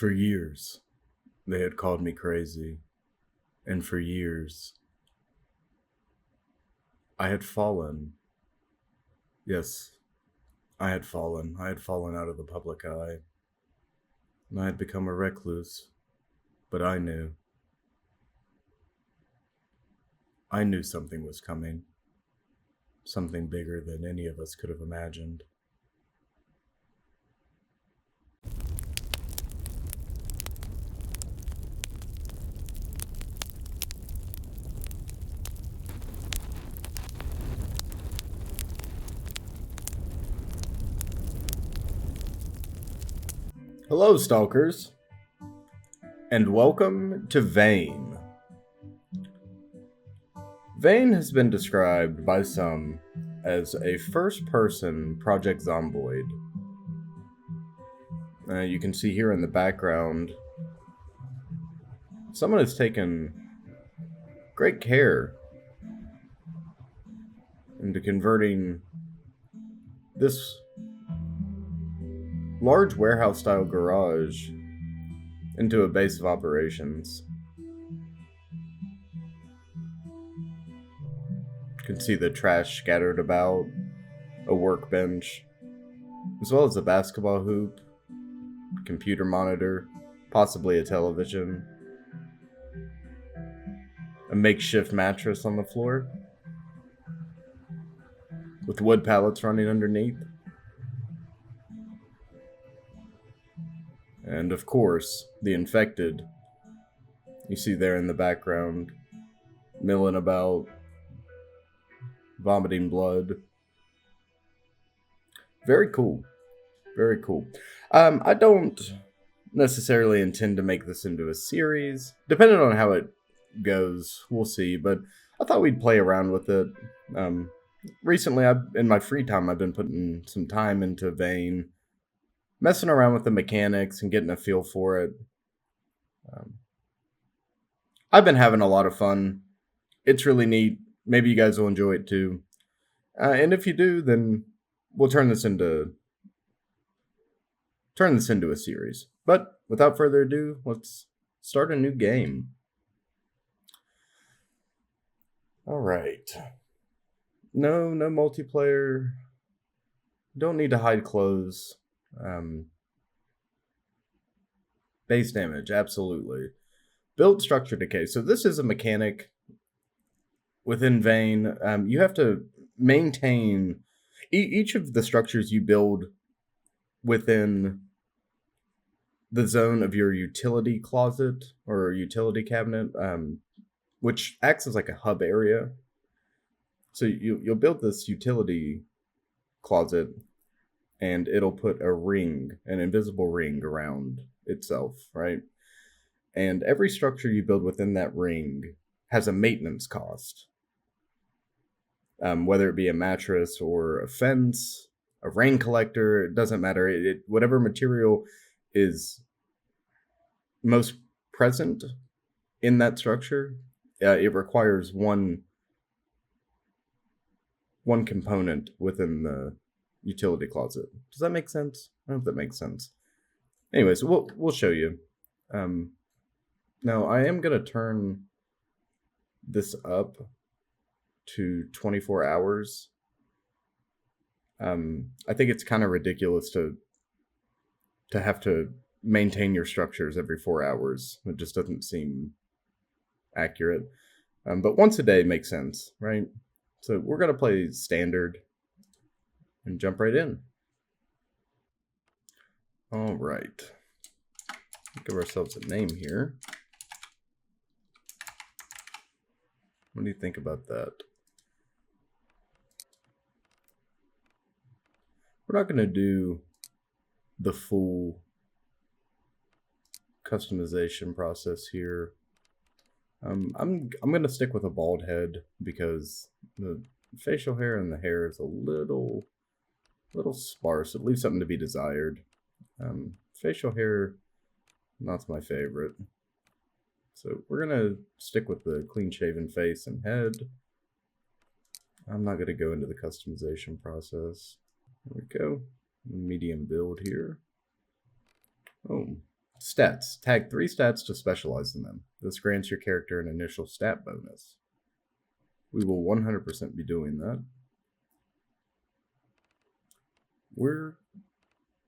For years, they had called me crazy, and for years, I had fallen. Yes, I had fallen. I had fallen out of the public eye, and I had become a recluse. But I knew something was coming, something bigger than any of us could have imagined. Hello, stalkers, and welcome to Vane. Vane has been described by some as a first-person Project Zomboid. You can see here in the background, someone has taken great care into converting this large warehouse-style garage into a base of operations. You can see the trash scattered about, a workbench, as well as a basketball hoop, computer monitor, possibly a television, a makeshift mattress on the floor, with wood pallets running underneath. And of course, the infected, you see there in the background, milling about, vomiting blood. Very cool. Very cool. I don't necessarily intend to make this into a series. Depending on how it goes, we'll see. But I thought we'd play around with it. Recently, in my free time, I've been putting some time into Vane, messing around with the mechanics and getting a feel for it. I've been having a lot of fun. It's really neat. Maybe you guys will enjoy it too. And if you do, then we'll turn this into a series. But without further ado, let's start a new game. All right. No multiplayer. Don't need to hide clothes. Base damage, absolutely. Build structure decay. So this is a mechanic within Vane. You have to maintain each of the structures you build within the zone of your utility closet or utility cabinet, which acts as like a hub area. So you'll build this utility closet, and it'll put a ring, an invisible ring around itself, right? And every structure you build within that ring has a maintenance cost. Whether it be a mattress or a fence, a rain collector, it doesn't matter. Whatever material is most present in that structure, it requires one component within the utility closet. Does that make sense? I hope that makes sense. Anyways, we'll show you. Now I am gonna turn this up to 24 hours. I think it's kind of ridiculous to have to maintain your structures every 4 hours. It just doesn't seem accurate. But once a day makes sense, right? So we're gonna play standard and jump right in. All right. Give ourselves a name here. What do you think about that? We're not going to do the full customization process here. I'm going to stick with a bald head because the facial hair and the hair is a little sparse. It leaves something to be desired. Facial hair, not my favorite. So we're going to stick with the clean-shaven face and head. I'm not going to go into the customization process. There we go. Medium build here. Oh, Stats. Tag 3 stats to specialize in them. This grants your character an initial stat bonus. We will 100% be doing that. We're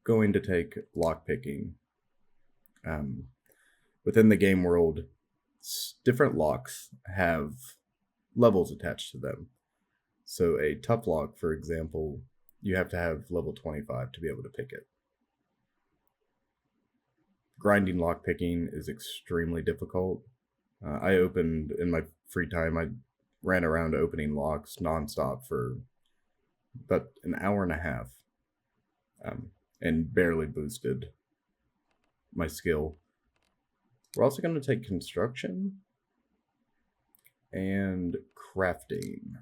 going to take lockpicking. Within the game world, different locks have levels attached to them. So a tough lock, for example, you have to have level 25 to be able to pick it. Grinding lockpicking is extremely difficult. I opened, in my free time, I ran around opening locks nonstop for about an hour and a half, and barely boosted my skill. We're also going to take construction and crafting.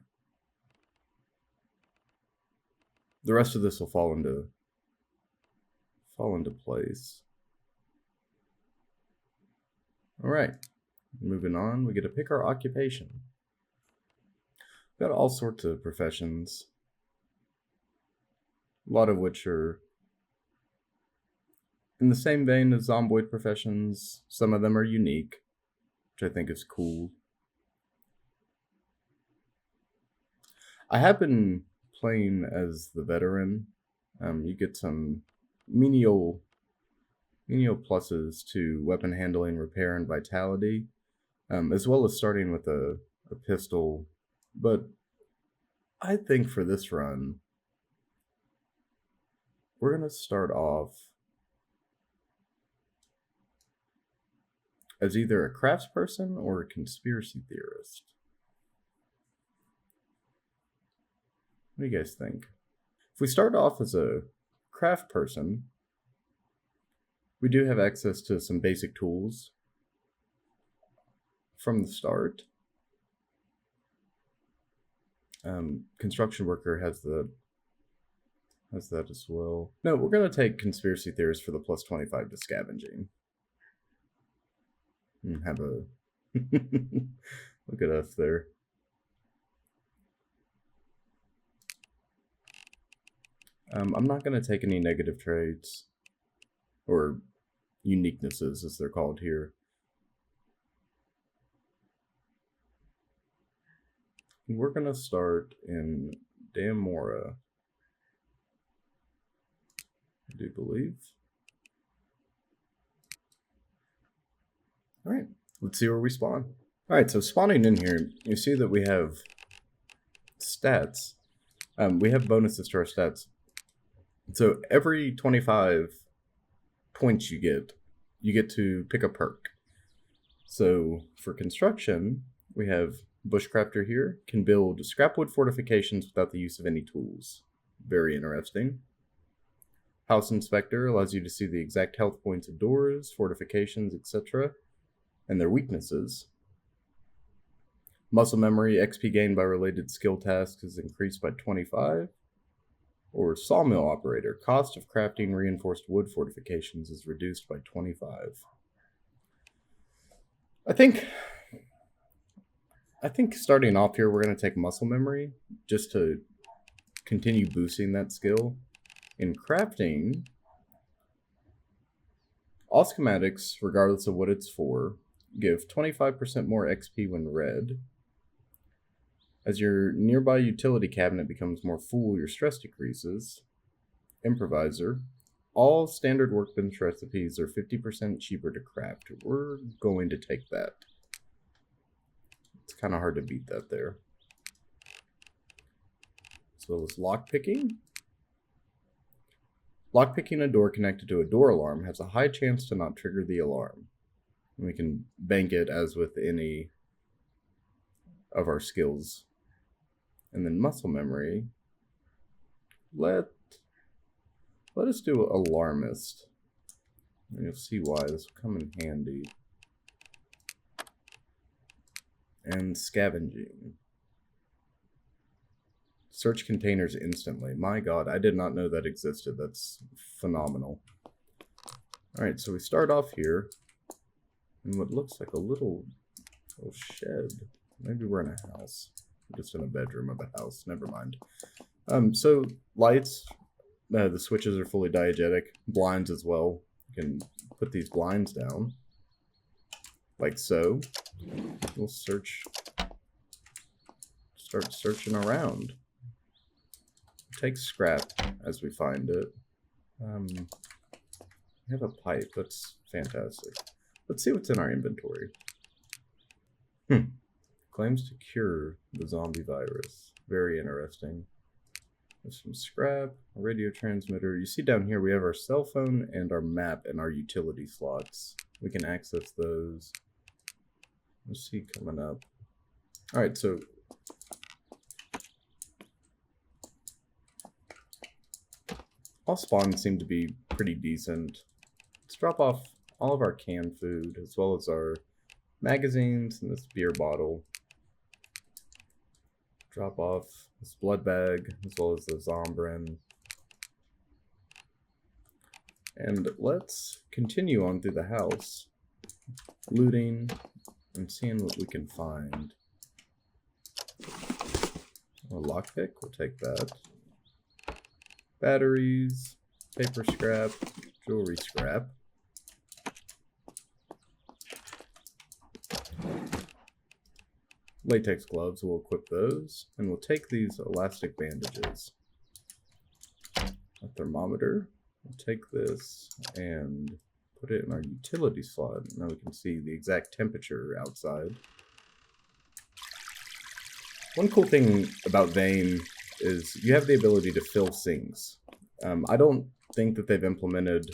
The rest of this will fall into place. All right, moving on, we get to pick our occupation. We've got all sorts of professions, a lot of which are in the same vein as Zomboid professions. Some of them are unique, which I think is cool. I have been playing as the veteran. You get some menial pluses to weapon handling, repair, and vitality, as well as starting with a pistol. But I think for this run, we're going to start off as either a craftsperson or a conspiracy theorist. What do you guys think? If we start off as a craft person, we do have access to some basic tools from the start. Construction worker has that as well. No, we're going to take conspiracy theorist for the plus 25 to scavenging. And have a look at us there. I'm not going to take any negative traits or uniquenesses, as they're called here. We're going to start in Damora, I do believe. All right, let's see where we spawn. All right, so spawning in here, you see that we have stats. We have bonuses to our stats. So every 25 points you get to pick a perk. So for construction, we have Bushcrafter here, can build scrapwood fortifications without the use of any tools. Very interesting. House Inspector allows you to see the exact health points of doors, fortifications, etc., and their weaknesses. Muscle Memory, XP gained by related skill tasks is increased by 25. Or Sawmill Operator, cost of crafting reinforced wood fortifications is reduced by 25. I think starting off here, we're going to take Muscle Memory just to continue boosting that skill. In crafting, all schematics, regardless of what it's for, give 25% more XP when read. As your nearby utility cabinet becomes more full, your stress decreases. Improviser, all standard workbench recipes are 50% cheaper to craft. We're going to take that. It's kind of hard to beat that there. As well as lockpicking. Lockpicking a door connected to a door alarm has a high chance to not trigger the alarm. And we can bank it as with any of our skills. And then muscle memory. Let us do alarmist. And you'll see why this will come in handy. And scavenging. Search containers instantly. My god, I did not know that existed. That's phenomenal. Alright, so we start off here in what looks like a little shed. Maybe we're in a house. We're just in a bedroom of a house. Never mind. So lights, the switches are fully diegetic. Blinds as well. We can put these blinds down, like so. We'll start searching around. Take scrap as we find it. We have a pipe. That's fantastic. Let's see what's in our inventory. Claims to cure the zombie virus. Very interesting. There's some scrap, a radio transmitter. You see down here we have our cell phone and our map and our utility slots. We can access those. Let's see coming up. Alright, so all spawns seem to be pretty decent. Let's drop off all of our canned food as well as our magazines and this beer bottle. Drop off this blood bag as well as the Zombrin. And let's continue on through the house, looting and seeing what we can find. A lockpick, we'll take that. Batteries, paper scrap, jewelry scrap. Latex gloves, we'll equip those. And we'll take these elastic bandages. A thermometer, we'll take this and put it in our utility slot. Now we can see the exact temperature outside. One cool thing about Vane is you have the ability to fill sinks. I don't think that they've implemented,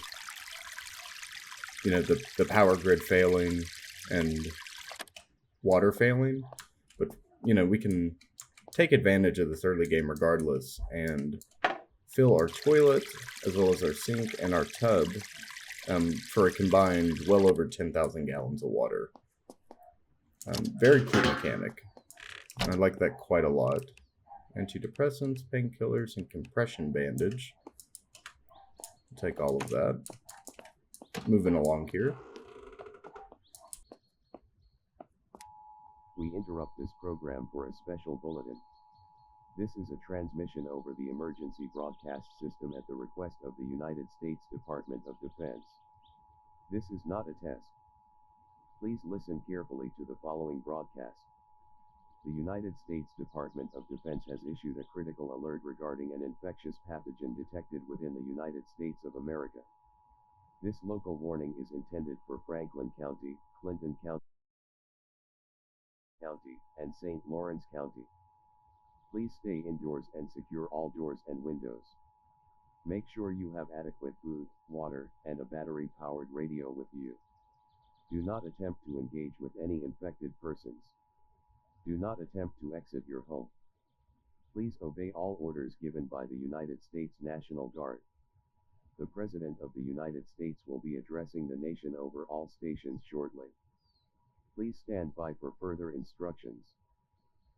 you know, the power grid failing and water failing, but you know, we can take advantage of this early game regardless and fill our toilet as well as our sink and our tub for a combined well over 10,000 gallons of water. Very cool mechanic. I like that quite a lot. Antidepressants, painkillers, and compression bandage. Take all of that. Moving along here. We interrupt this program for a special bulletin. This is a transmission over the emergency broadcast system at the request of the United States Department of Defense. This is not a test. Please listen carefully to the following broadcast. The United States Department of Defense has issued a critical alert regarding an infectious pathogen detected within the United States of America. This local warning is intended for Franklin County, Clinton County, and St. Lawrence County. Please stay indoors and secure all doors and windows. Make sure you have adequate food, water, and a battery-powered radio with you. Do not attempt to engage with any infected persons. Do not attempt to exit your home. Please obey all orders given by the United States National Guard. The President of the United States will be addressing the nation over all stations shortly. Please stand by for further instructions.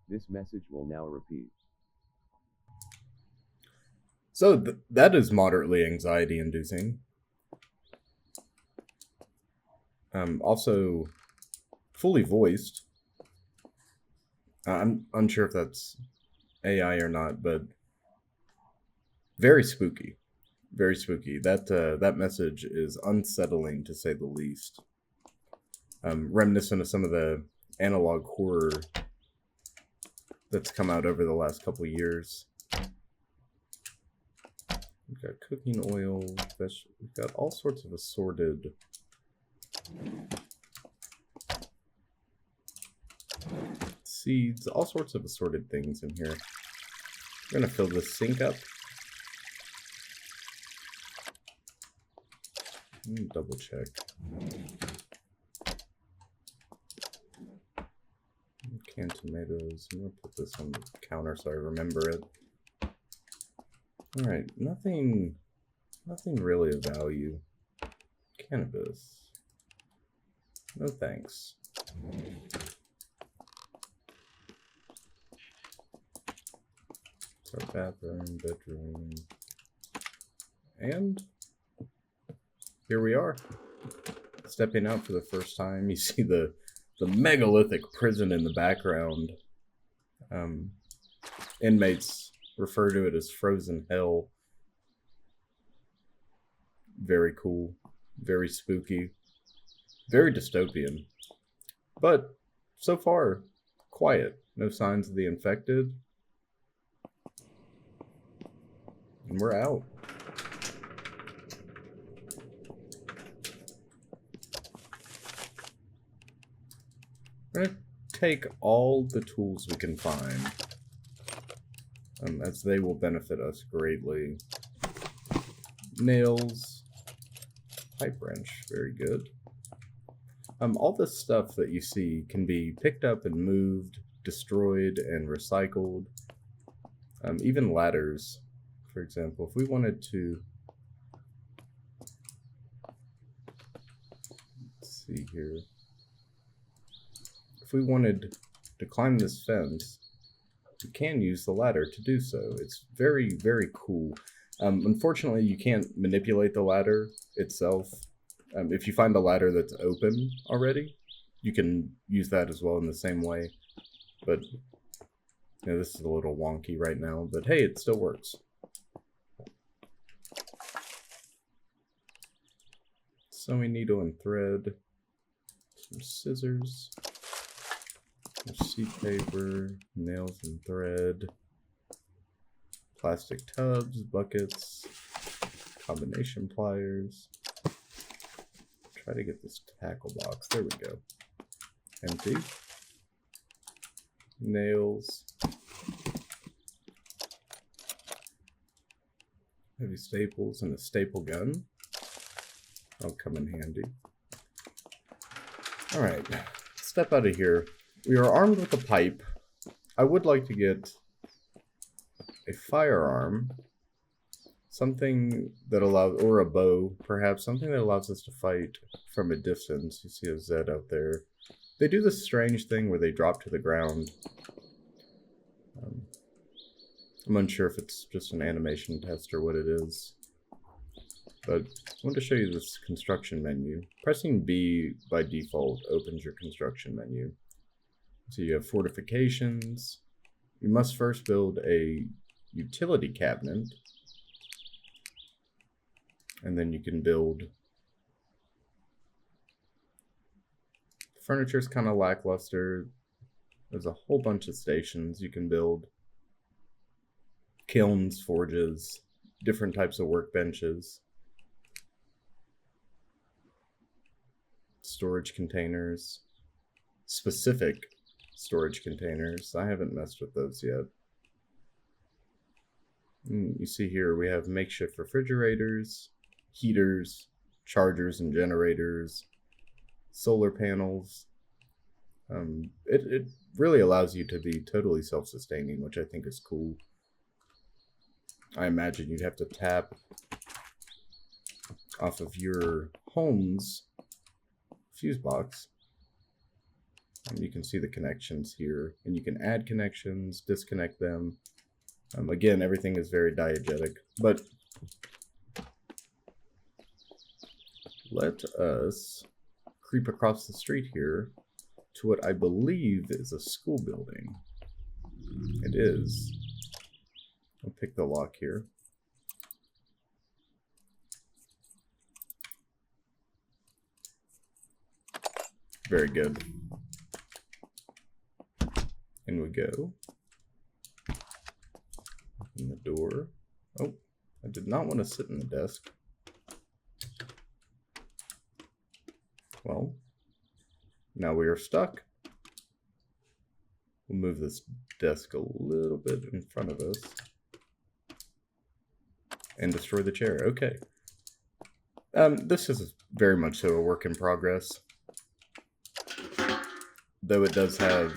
This message will now repeat. So that is moderately anxiety-inducing. Also, fully voiced. I'm unsure if that's AI or not, but very spooky. Very spooky. That message is unsettling to say the least. Reminiscent of some of the analog horror that's come out over the last couple of years. We've got cooking oil, we've got all sorts of assorted seeds, all sorts of assorted things in here. We're gonna fill this sink up. Double check. Canned tomatoes. I'm gonna put this on the counter so I remember it. Alright, nothing really of value. Cannabis. No thanks. It's our bathroom, bedroom. And here we are. Stepping out for the first time. You see the megalithic prison in the background. Inmates refer to it as frozen hell. Very cool. very spooky, very dystopian. But so far, quiet. No signs of the infected. And we're out. We're going to take all the tools we can find, as they will benefit us greatly. Nails, pipe wrench, very good. All this stuff that you see can be picked up and moved, destroyed, and recycled. Even ladders, for example. If we wanted to... Let's see here. If we wanted to climb this fence, we can use the ladder to do so. It's very, very cool. Unfortunately, you can't manipulate the ladder itself. If you find a ladder that's open already, you can use that as well in the same way. But you know, this is a little wonky right now, but hey, it still works. Sewing needle and thread, some scissors, some sheet paper, nails and thread, plastic tubs, buckets, combination pliers. Try to get this tackle box. There we go. Empty. Nails. Heavy staples and a staple gun. That'll come in handy. Alright, step out of here. We are armed with a pipe. I would like to get a firearm. Something that allows, or a bow, perhaps, something that allows us to fight from a distance. You see a Z out there. They do this strange thing where they drop to the ground. I'm unsure if it's just an animation test or what it is. But I want to show you this construction menu. Pressing B by default opens your construction menu. So you have fortifications. You must first build a utility cabinet. And then you can build... Furniture's kind of lackluster. There's a whole bunch of stations you can build. Kilns, forges, different types of workbenches. Storage containers. Specific storage containers. I haven't messed with those yet. You see here we have makeshift refrigerators, heaters, chargers and generators, solar panels. It really allows you to be totally self-sustaining, which I think is cool. I imagine you'd have to tap off of your home's fuse box. And you can see the connections here, and you can add connections, disconnect them. Again, everything is very diegetic, but let us creep across the street here to what I believe is a school building. It is. I'll pick the lock here. Very good. In we go. Open the door. Oh, I did not want to sit in the desk. Well, now we are stuck. We'll move this desk a little bit in front of us. And destroy the chair. Okay. This is very much so a work in progress. Though it does have...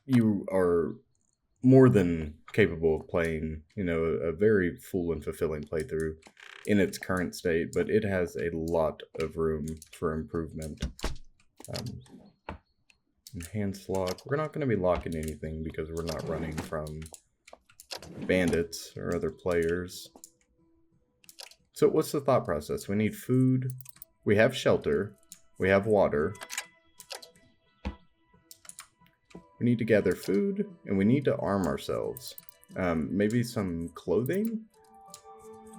You are more than capable of playing, you know, a very full and fulfilling playthrough in its current state, but it has a lot of room for improvement. Enhanced lock. We're not going to be locking anything because we're not running from bandits or other players. So what's the thought process? We need food, we have shelter, we have water. We need to gather food, and we need to arm ourselves. Maybe some clothing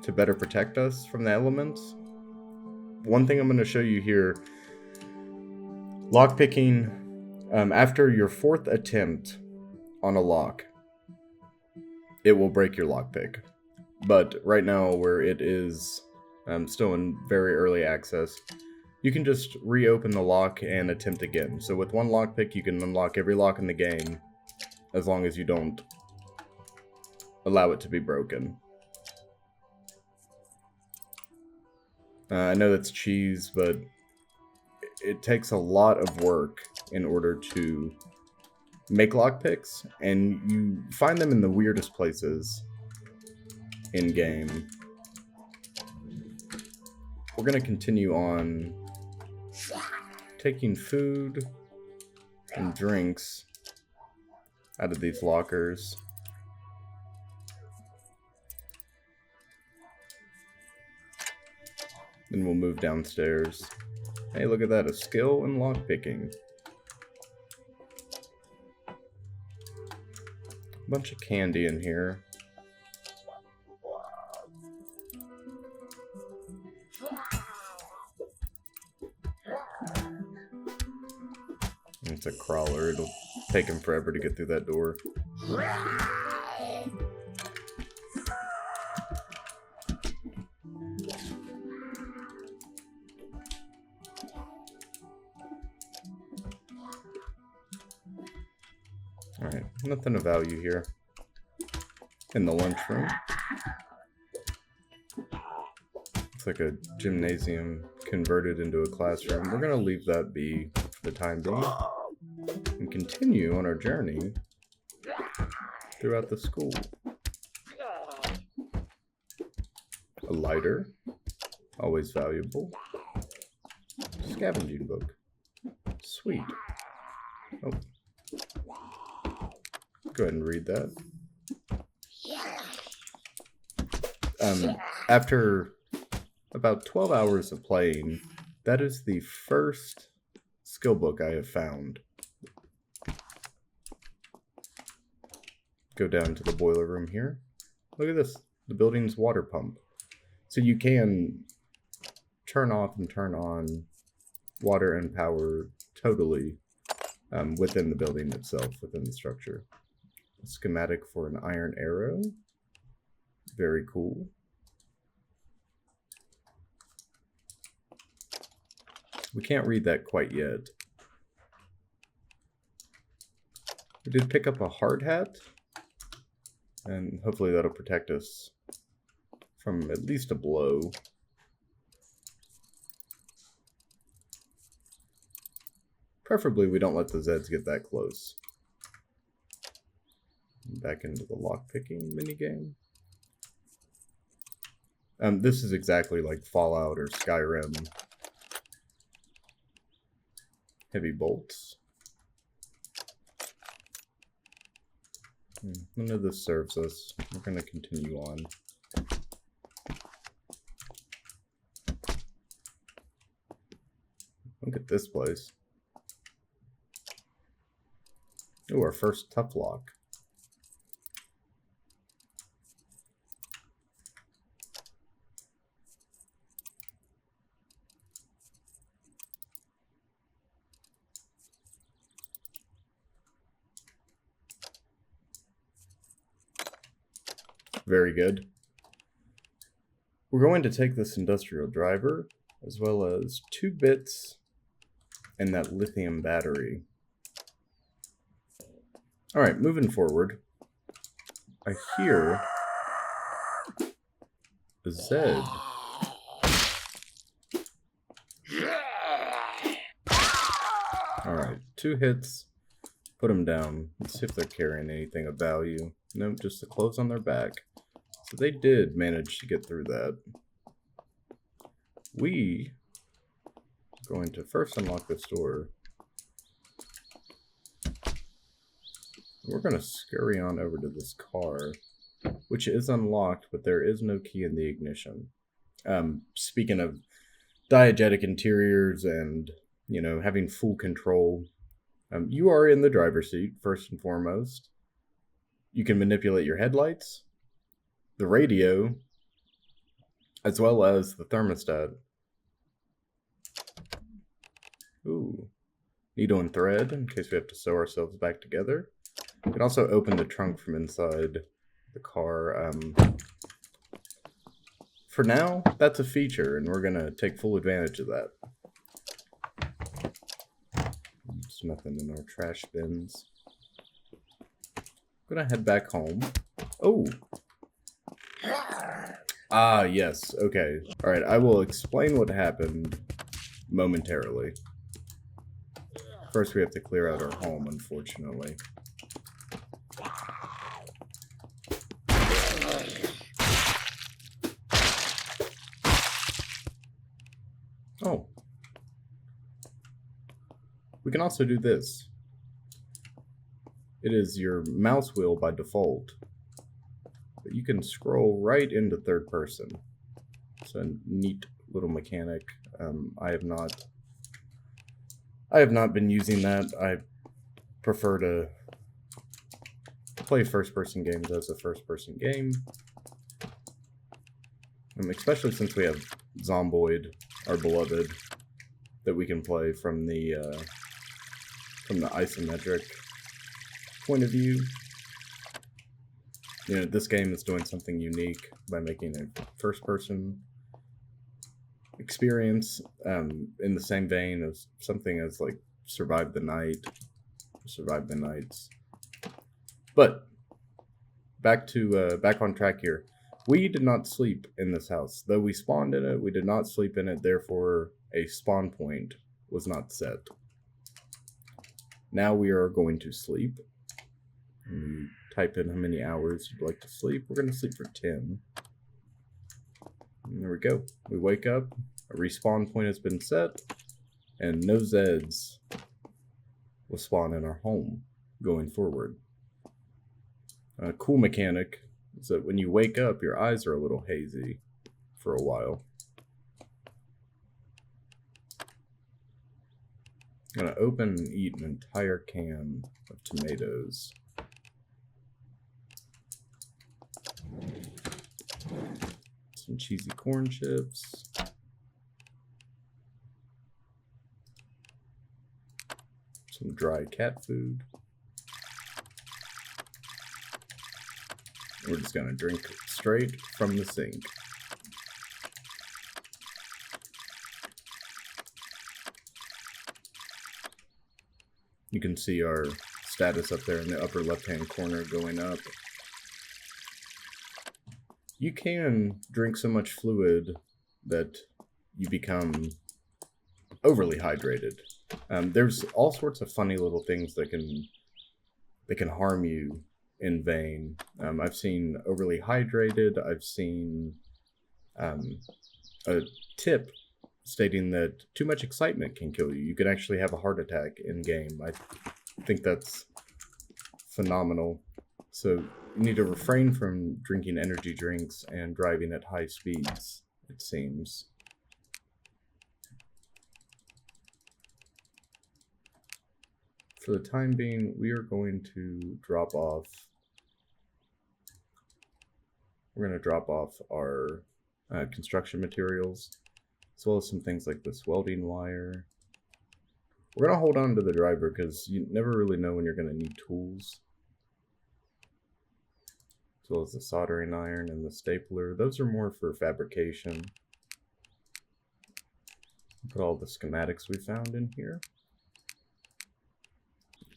to better protect us from the elements. One thing I'm going to show you here, lockpicking, after your 4th attempt on a lock, it will break your lockpick. But right now, where it is still in very early access, you can just reopen the lock and attempt again. So with one lockpick, you can unlock every lock in the game, as long as you don't allow it to be broken. I know that's cheese, but it takes a lot of work in order to make lockpicks, and you find them in the weirdest places in-game. We're going to continue on taking food and drinks out of these lockers. Then we'll move downstairs. Hey, look at that, a skill in lockpicking. Bunch of candy in here. It's a crawler, it'll take him forever to get through that door. Alright, nothing of value here. In the lunchroom. Looks like a gymnasium converted into a classroom. We're gonna leave that be for the time being. And continue on our journey throughout the school. A lighter, always valuable. Scavenging book. Sweet. Oh. Go ahead and read that. After about 12 hours of playing, that is the first skill book I have found. Go down to the boiler room here. Look at this, the building's water pump. So you can turn off and turn on water and power totally within the building itself, within the structure. A schematic for an iron arrow. Very cool. We can't read that quite yet. We did pick up a hard hat, and hopefully that'll protect us from at least a blow. Preferably we don't let the Zeds get that close. Back into the lockpicking minigame. This is exactly like Fallout or Skyrim. Heavy bolts. None of this serves us. We're going to continue on. Look at this place. Ooh, our first tough lock. Very good. We're going to take this industrial driver, as well as 2 bits and that lithium battery. Alright, moving forward. I hear a Zed. Alright, 2 hits. Put them down. Let's see if they're carrying anything of value. Nope, just the clothes on their back. So they did manage to get through that. We are going to first unlock this door. We're going to scurry on over to this car, which is unlocked, but there is no key in the ignition. Speaking of diegetic interiors and, you know, having full control, you are in the driver's seat, first and foremost. You can manipulate your headlights, the radio, as well as the thermostat. Ooh, needle and thread in case we have to sew ourselves back together. We can also open the trunk from inside the car. For now, that's a feature, and we're gonna take full advantage of that. There's nothing in our trash bins. I'm gonna head back home. Oh! Ah, yes, okay. Alright, I will explain what happened momentarily. First, we have to clear out our home, unfortunately. Oh. We can also do this. It is your mouse wheel by default, but you can scroll right into third person. It's a neat little mechanic. I have not been using that. I prefer to play first-person games as a first-person game. Especially since we have Zomboid, our beloved, that we can play from the isometric point of view. You know, this game is doing something unique by making a first-person experience in the same vein as something as like Survive the Nights. But back on track here. We did not sleep in this house. Though we spawned in it, we did not sleep in it, therefore a spawn point was not set. Now we are going to sleep. You type in how many hours you'd like to sleep. We're going to sleep for 10. And there we go. We wake up, a respawn point has been set, and no Zeds will spawn in our home going forward. A cool mechanic is that when you wake up, your eyes are a little hazy for a while. I'm going to open and eat an entire can of tomatoes. Some cheesy corn chips. Some dry cat food. We're just gonna drink straight from the sink. You can see our status up there in the upper left-hand corner going up. You can drink so much fluid that you become overly hydrated. There's all sorts of funny little things that can harm you in vain. I've seen overly hydrated. I've seen a tip stating that too much excitement can kill you. You can actually have a heart attack in game. I think that's phenomenal. So you need to refrain from drinking energy drinks and driving at high speeds, it seems. For the time being, we are going to drop off. We're going to drop off our construction materials, as well as some things like this welding wire. We're going to hold on to the driver because you never really know when you're going to need tools. As well as the soldering iron and the stapler. Those are more for fabrication. Put all the schematics we found in here.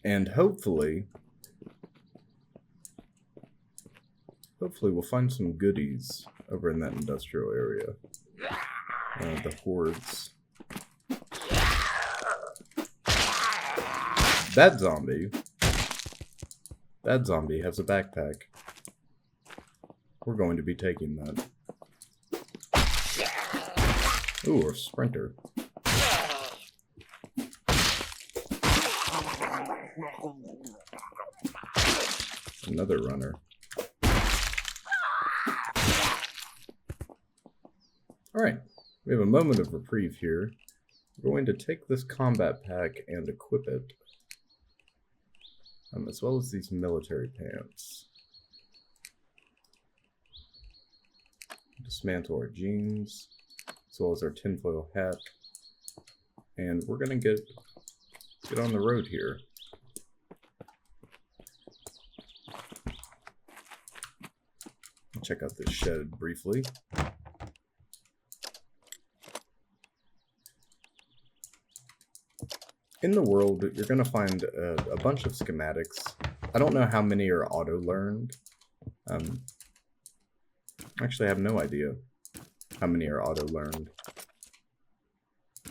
And hopefully we'll find some goodies over in that industrial area. The hordes. That zombie has a backpack. We're going to be taking that. Ooh, a sprinter. Another runner. Alright, we have a moment of reprieve here. We're going to take this combat pack and equip it. As well as these military pants. Dismantle our jeans, as well as our tinfoil hat. And we're gonna get on the road here. Check out this shed briefly. In the world, you're going to find a bunch of schematics. I don't know how many are auto-learned. Actually, I have no idea how many are auto-learned.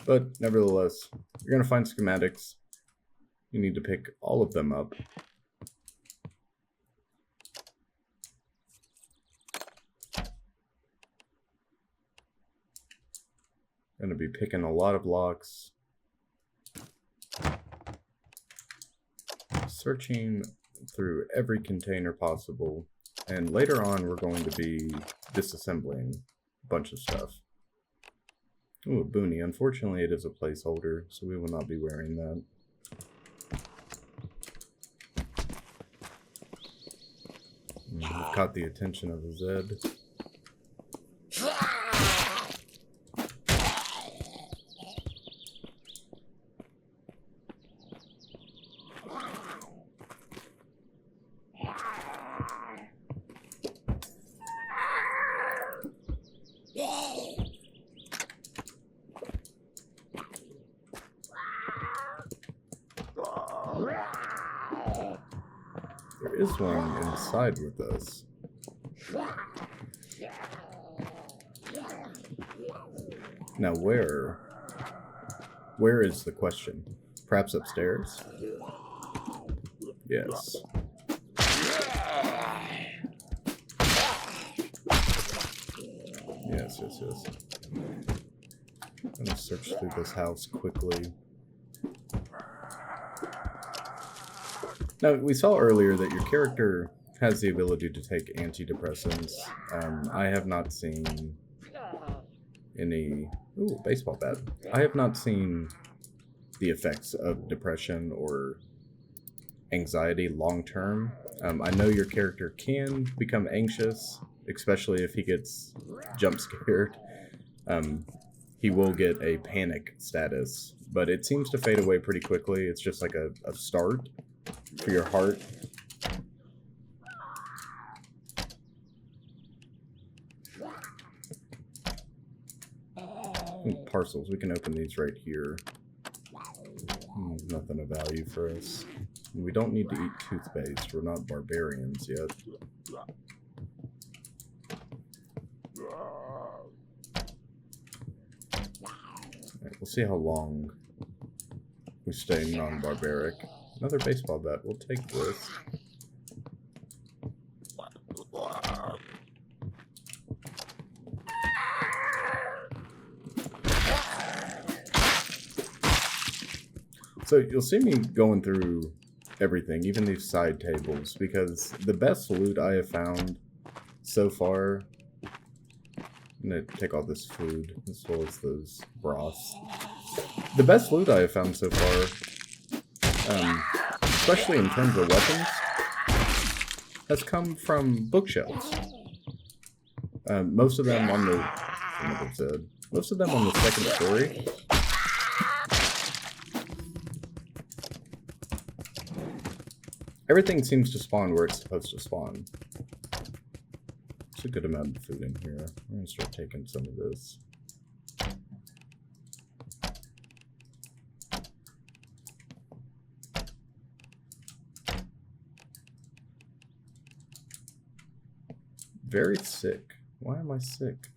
But nevertheless, you're going to find schematics. You need to pick all of them up. Going to be picking a lot of locks. Searching through every container possible, and later on we're going to be disassembling a bunch of stuff. Ooh, a boonie. Unfortunately it is a placeholder, so we will not be wearing that. We've caught the attention of a Zed. There is one inside with us. Now where is the question? Perhaps upstairs? Yes. Yes. I'm gonna search through this house quickly. Now, we saw earlier that your character has the ability to take antidepressants. I have not seen any... Ooh, baseball bat. I have not seen the effects of depression or anxiety long-term. I know your character can become anxious, especially if he gets jump scared. He will get a panic status, but it seems to fade away pretty quickly. It's just like a start for your heart. Parcels, we can open these right here. Nothing of value for us. We don't need to eat toothpaste, we're not barbarians yet. Alright, we'll see how long we stay non-barbaric. Another baseball bat, we'll take this. So you'll see me going through everything, even these side tables, because the best loot I have found so far... I'm going to take all this food, as well as those broths. The best loot I have found so far, especially in terms of weapons, has come from bookshelves. Most of them on the... most of them on the second story. Everything seems to spawn where it's supposed to spawn. There's a good amount of food in here. I'm going to start taking some of this. Very sick. Why am I sick?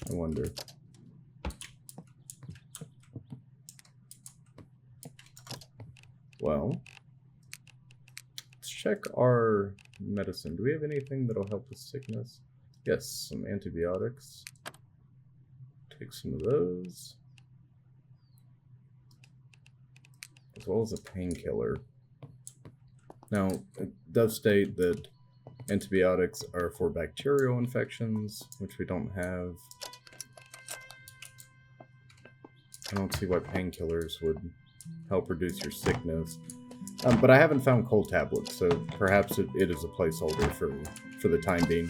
I wonder. Well... check our medicine. Do we have anything that'll help with sickness? Yes, some antibiotics. Take some of those. As well as a painkiller. Now, it does state that antibiotics are for bacterial infections, which we don't have. I don't see why painkillers would help reduce your sickness. But I haven't found cold tablets, so perhaps it is a placeholder for the time being.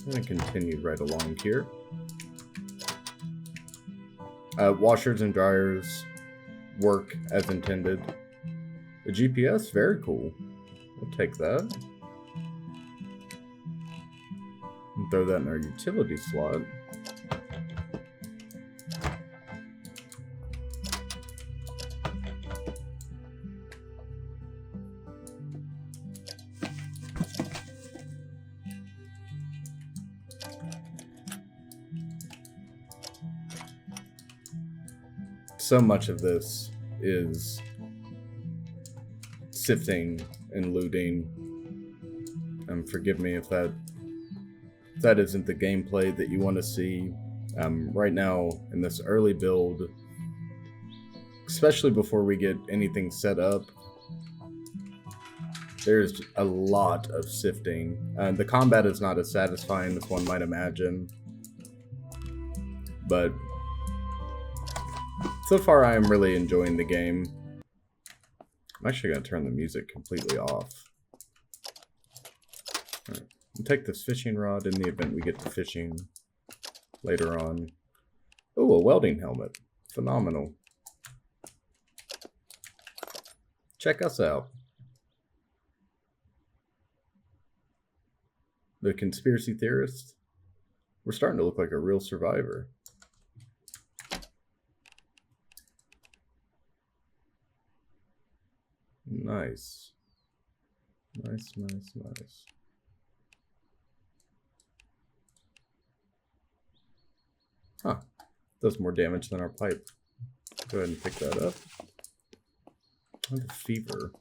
And continue right along here. Washers and dryers work as intended. The GPS, very cool. We'll take that. And throw that in our utility slot. So much of this is sifting and looting. Forgive me if that isn't the gameplay that you want to see. Right now, in this early build, especially before we get anything set up, there's a lot of sifting. The combat is not as satisfying as one might imagine, but so far I am really enjoying the game. I'm actually going to turn the music completely off. Alright, we'll take this fishing rod in the event we get to fishing later on. Oh, a welding helmet. Phenomenal. Check us out. The conspiracy theorist. We're starting to look like a real survivor. Nice. Nice, nice, nice. Huh. Does more damage than our pipe. Go ahead and pick that up. I have a fever.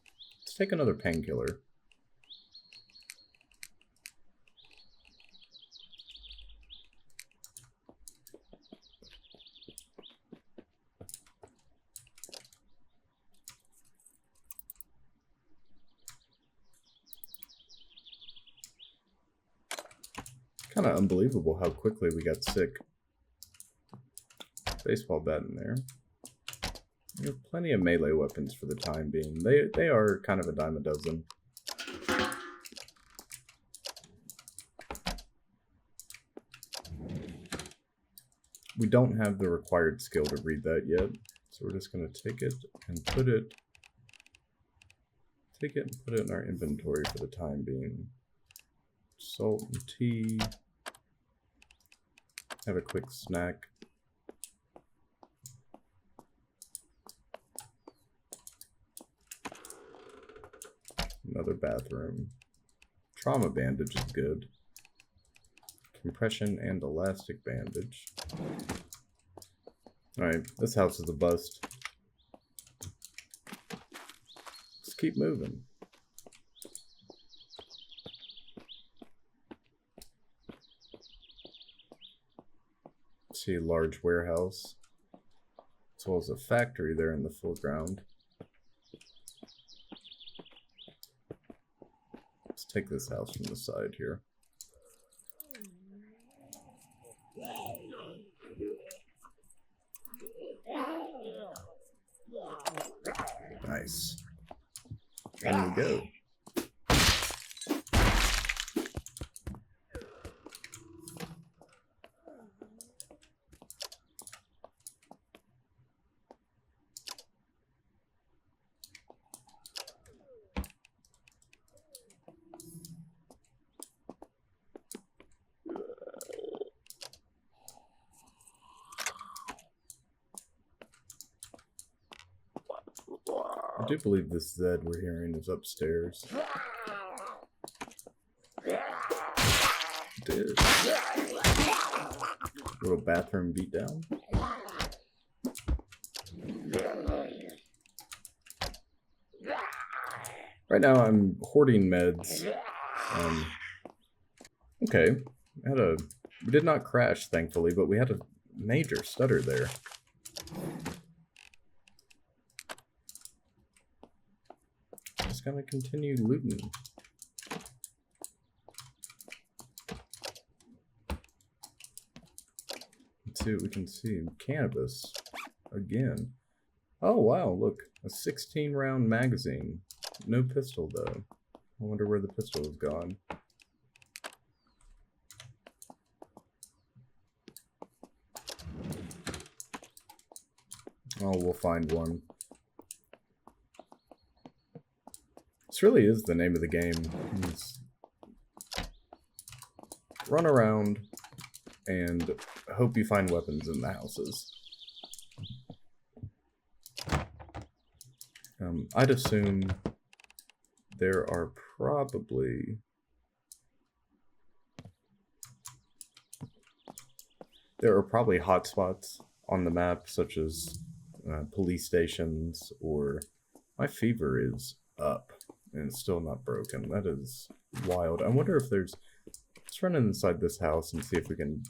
Let's take another painkiller. Kind of unbelievable how quickly we got sick. Baseball bat in there. We have plenty of melee weapons for the time being. They are kind of a dime a dozen. We don't have the required skill to read that yet, so we're just going to take it and put it in our inventory for the time being. Salt and tea. Have a quick snack. Another bathroom. Trauma bandage is good. Compression and elastic bandage. Alright, this house is a bust. Let's keep moving. See a large warehouse, as well as a factory there in the foreground. Let's take this house from the side here. Nice. In we go. I do believe this Zed we're hearing is upstairs. It is. Little bathroom beatdown. Right now I'm hoarding meds. Okay. We did not crash, thankfully, but we had a major stutter there. Just gonna continue looting. Let's see what we can see. Cannabis. Again. Oh wow, look. A 16-round magazine. No pistol though. I wonder where the pistol is gone. Oh, we'll find one. This really is the name of the game. It's run around and hope you find weapons in the houses. I'd assume there are probably... There are probably hotspots on the map, such as police stations, or... My fever is up, and it's still not broken. That is wild. I wonder if there's... Let's run inside this house and see if we can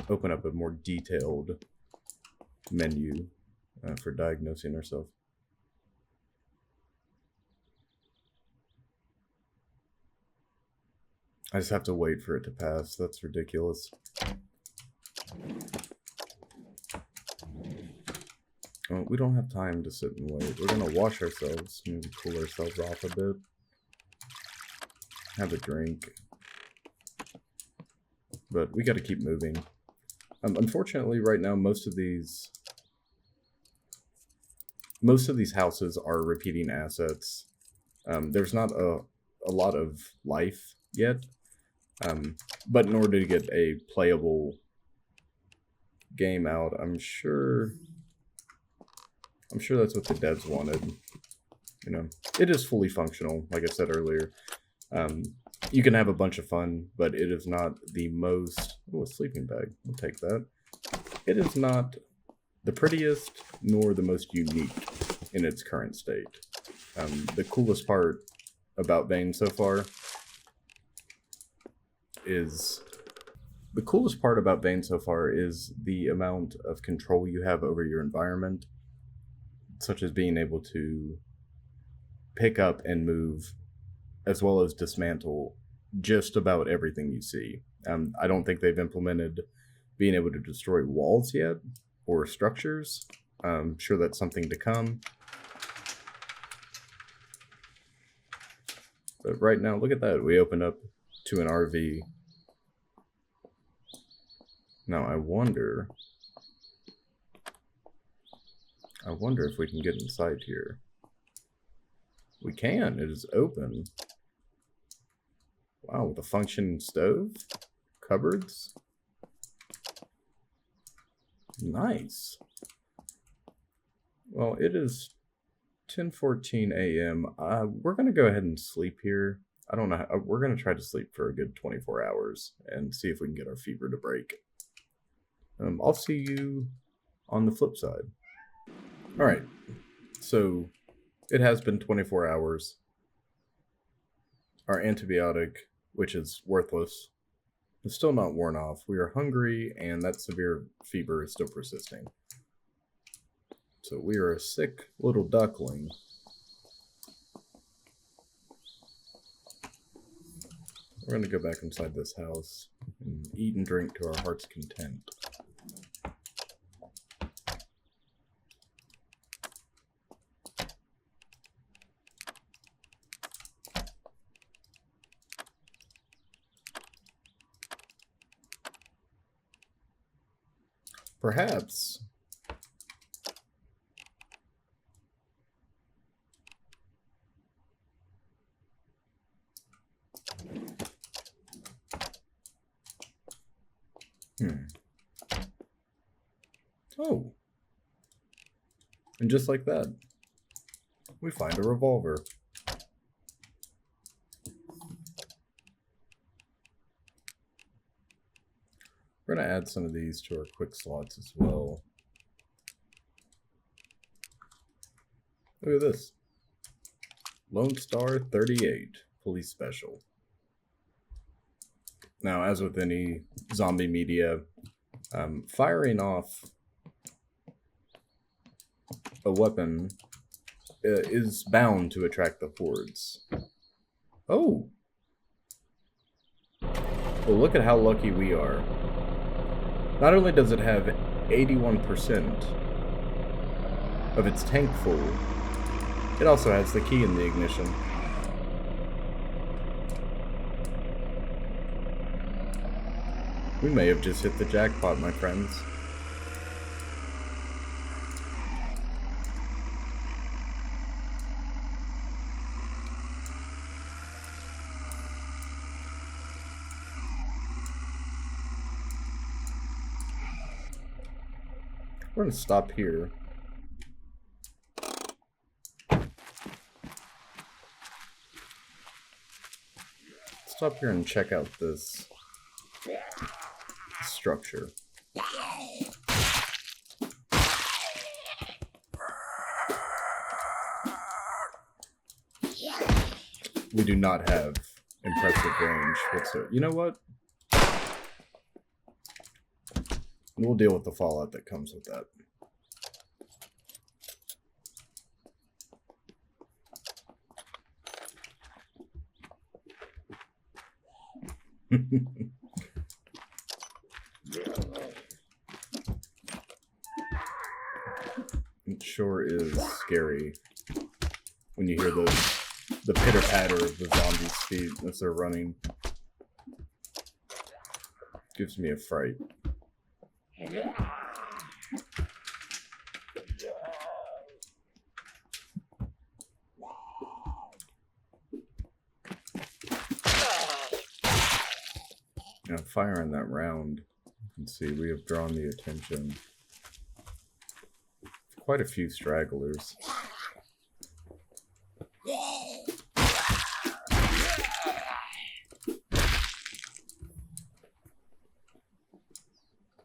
open up a more detailed menu for diagnosing ourselves. I just have to wait for it to pass. That's ridiculous. Well, we don't have time to sit and wait. We're gonna wash ourselves, maybe cool ourselves off a bit. Have a drink. But we gotta keep moving. Unfortunately, right now, most of these houses are repeating assets. There's not a lot of life yet. But in order to get a playable game out, I'm sure that's what the devs wanted. You know, it is fully functional, like I said earlier. You can have a bunch of fun, but it is not the most... Oh, a sleeping bag. I'll take that. It is not the prettiest, nor the most unique in its current state. The coolest part about Vane so far is the amount of control you have over your environment, such as being able to pick up and move, as well as dismantle just about everything you see. I don't think they've implemented being able to destroy walls yet, or structures. I'm sure that's something to come. But right now, look at that. We open up to an RV. Now, I wonder if we can get inside here. We can. It is open. Wow, with a functioning stove? Cupboards? Nice. Well, it is 10:14 a.m. We're going to go ahead and sleep here. I don't know. We're going to try to sleep for a good 24 hours and see if we can get our fever to break. I'll see you on the flip side. Alright, so it has been 24 hours. Our antibiotic, which is worthless, is still not worn off. We are hungry, and that severe fever is still persisting. So we are a sick little duckling. We're going to go back inside this house and eat and drink to our heart's content. Perhaps Oh. And just like that, we find a revolver. We're going to add some of these to our quick slots as well. Look at this. Lone Star 38 Police Special. Now, as with any zombie media, firing off a weapon is bound to attract the hordes. Oh! Well, look at how lucky we are. Not only does it have 81% of its tank full, it also has the key in the ignition. We may have just hit the jackpot, my friends. We're gonna stop here. Stop here and check out this structure. We do not have impressive range whatsoever. You know what? We'll deal with the fallout that comes with that. It sure is scary when you hear the pitter-patter of the zombies' feet as they're running. Gives me a fright. Now, firing that round, you can see we have drawn the attention of quite a few stragglers.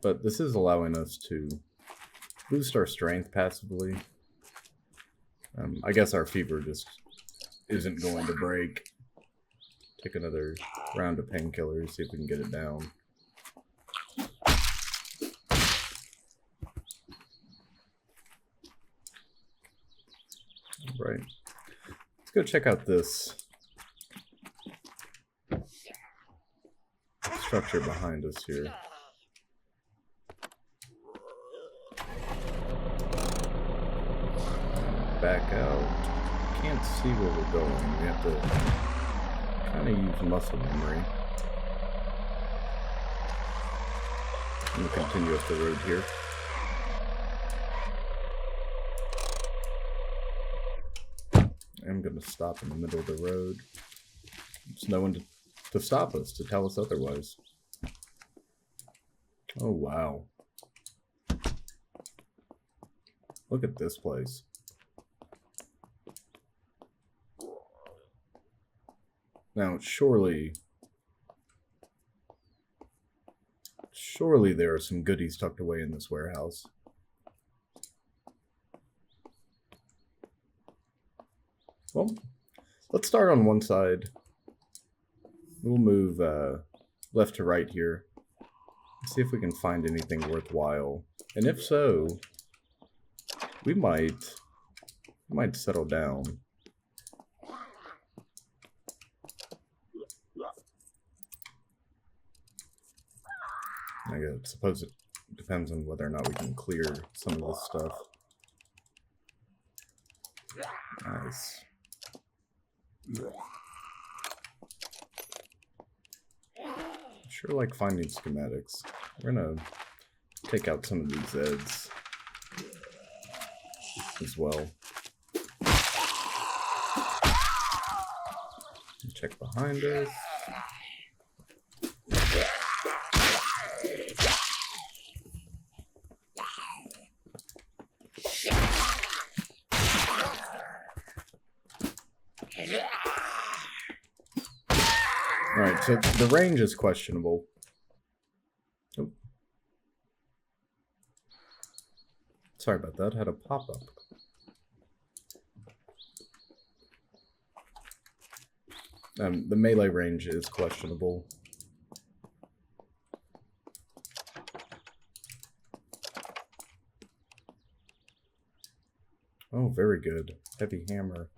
But this is allowing us to boost our strength passively. I guess our fever just isn't going to break. Take another round of painkillers, see if we can get it down. Right. Let's go check out this structure behind us here. Back out. Can't see where we're going. We have to kind of use muscle memory. We'll continue up the road here. I'm going to stop in the middle of the road. There's no one to stop us, to tell us otherwise. Oh, wow. Look at this place. Now, surely there are some goodies tucked away in this warehouse. Well, let's start on one side. We'll move left to right here. See if we can find anything worthwhile. And if so, we might settle down. I suppose it depends on whether or not we can clear some of this stuff. Nice. Sure like finding schematics. We're gonna take out some of these Zeds as well. Check behind us. Alright, so the range is questionable. Oh. Sorry about that, had a pop-up. The melee range is questionable. Oh, very good. Heavy hammer.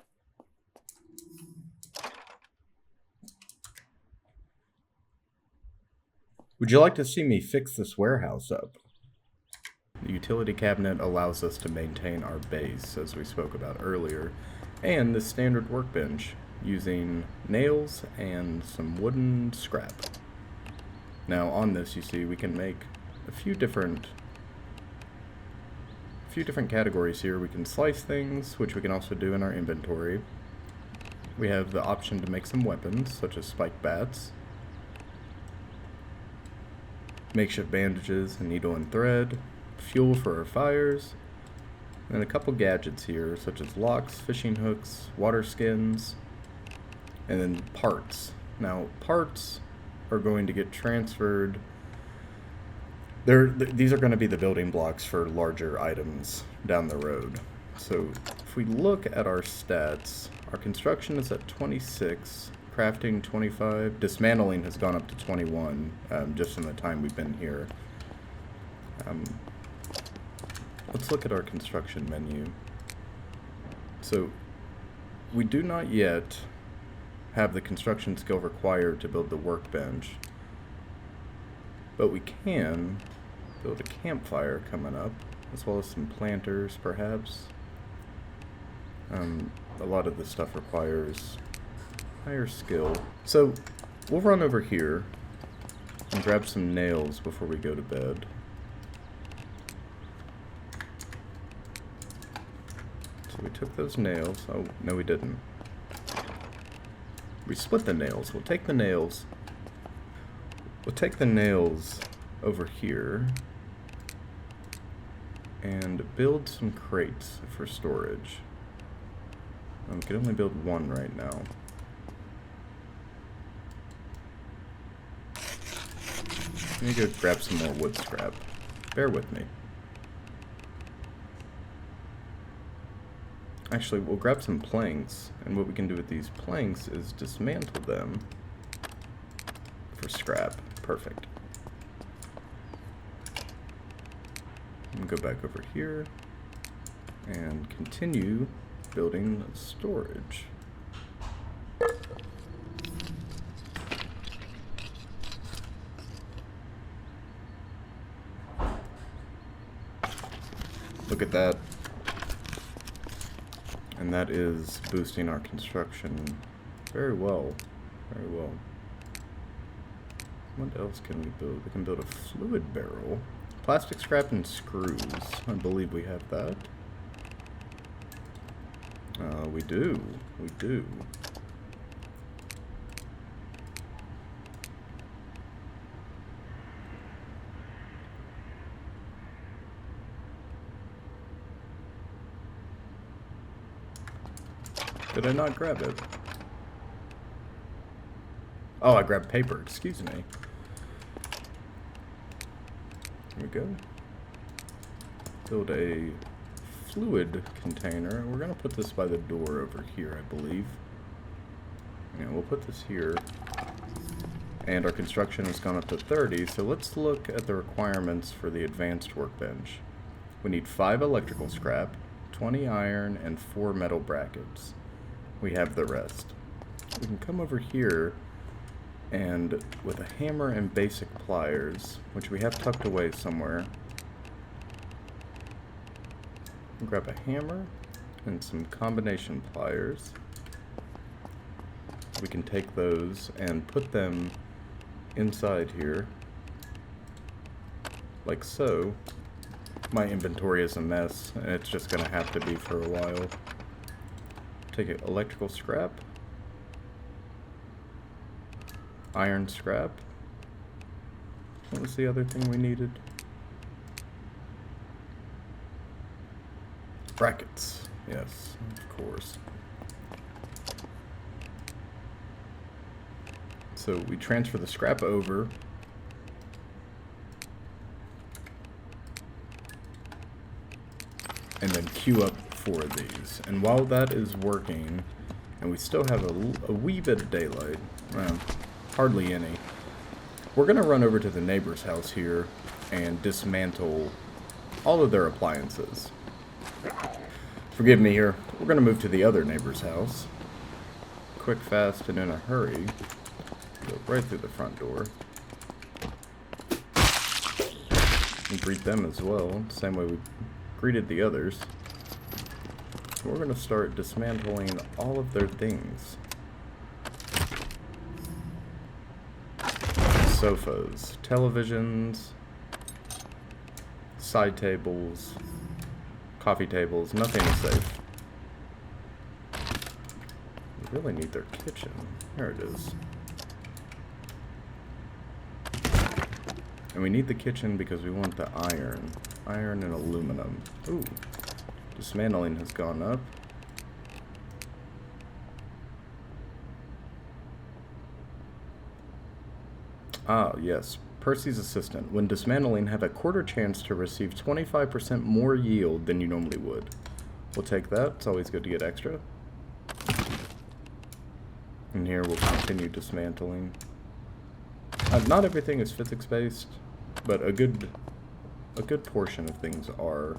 Would you like to see me fix this warehouse up? The utility cabinet allows us to maintain our base, as we spoke about earlier, and the standard workbench, using nails and some wooden scrap. Now on this, you see, we can make a few different categories here. We can slice things, which we can also do in our inventory. We have the option to make some weapons, such as spike bats, makeshift bandages, and needle and thread, fuel for our fires, and a couple gadgets here, such as locks, fishing hooks, water skins, and then parts. Now, parts are going to get transferred. These are going to be the building blocks for larger items down the road. So, if we look at our stats, our construction is at 26, crafting 25, dismantling has gone up to 21, just in the time we've been here. Let's look at our construction menu. So, we do not yet have the construction skill required to build the workbench, but we can build a campfire coming up, as well as some planters, perhaps. A lot of this stuff requires higher skill. So, we'll run over here and grab some nails before we go to bed. So we took those nails. Oh, no we didn't. We split the nails. We'll take the nails. We'll take the nails over here and build some crates for storage. We can only build one right now. Let me go grab some more wood scrap. Bear with me. Actually, we'll grab some planks, and what we can do with these planks is dismantle them for scrap. Perfect. And go back over here and continue building storage. Look at that. And that is boosting our construction very well. Very well. What else can we build? We can build a fluid barrel. Plastic scrap and screws. I believe we have that. We do. We do. Did I not grab it? Oh, I grabbed paper. Excuse me. Here we go. Build a fluid container. We're going to put this by the door over here, I believe. Yeah, we'll put this here. And our construction has gone up to 30, so let's look at the requirements for the advanced workbench. We need 5 electrical scrap, 20 iron, and 4 metal brackets. We have the rest. We can come over here and with a hammer and basic pliers, which we have tucked away somewhere, grab a hammer and some combination pliers. We can take those and put them inside here, like so. My inventory is a mess, and it's just going to have to be for a while. Take electrical scrap, iron scrap. What was the other thing we needed? Brackets. Yes, of course. So we transfer the scrap over. And then queue up 4 of these. And while that is working, and we still have a wee bit of daylight, well, hardly any, we're going to run over to the neighbor's house here and dismantle all of their appliances. Forgive me here. We're going to move to the other neighbor's house. Quick, fast, and in a hurry. Go right through the front door. And greet them as well, same way we greeted the others. So we're going to start dismantling all of their things. Sofas, televisions, side tables, coffee tables, nothing is safe. We really need their kitchen. There it is. And we need the kitchen because we want the iron. Iron and aluminum. Ooh. Dismantling has gone up. Ah, yes. Percy's assistant. When dismantling, have a quarter chance to receive 25% more yield than you normally would. We'll take that. It's always good to get extra. And here we'll continue dismantling. Not everything is physics-based, but a good portion of things are.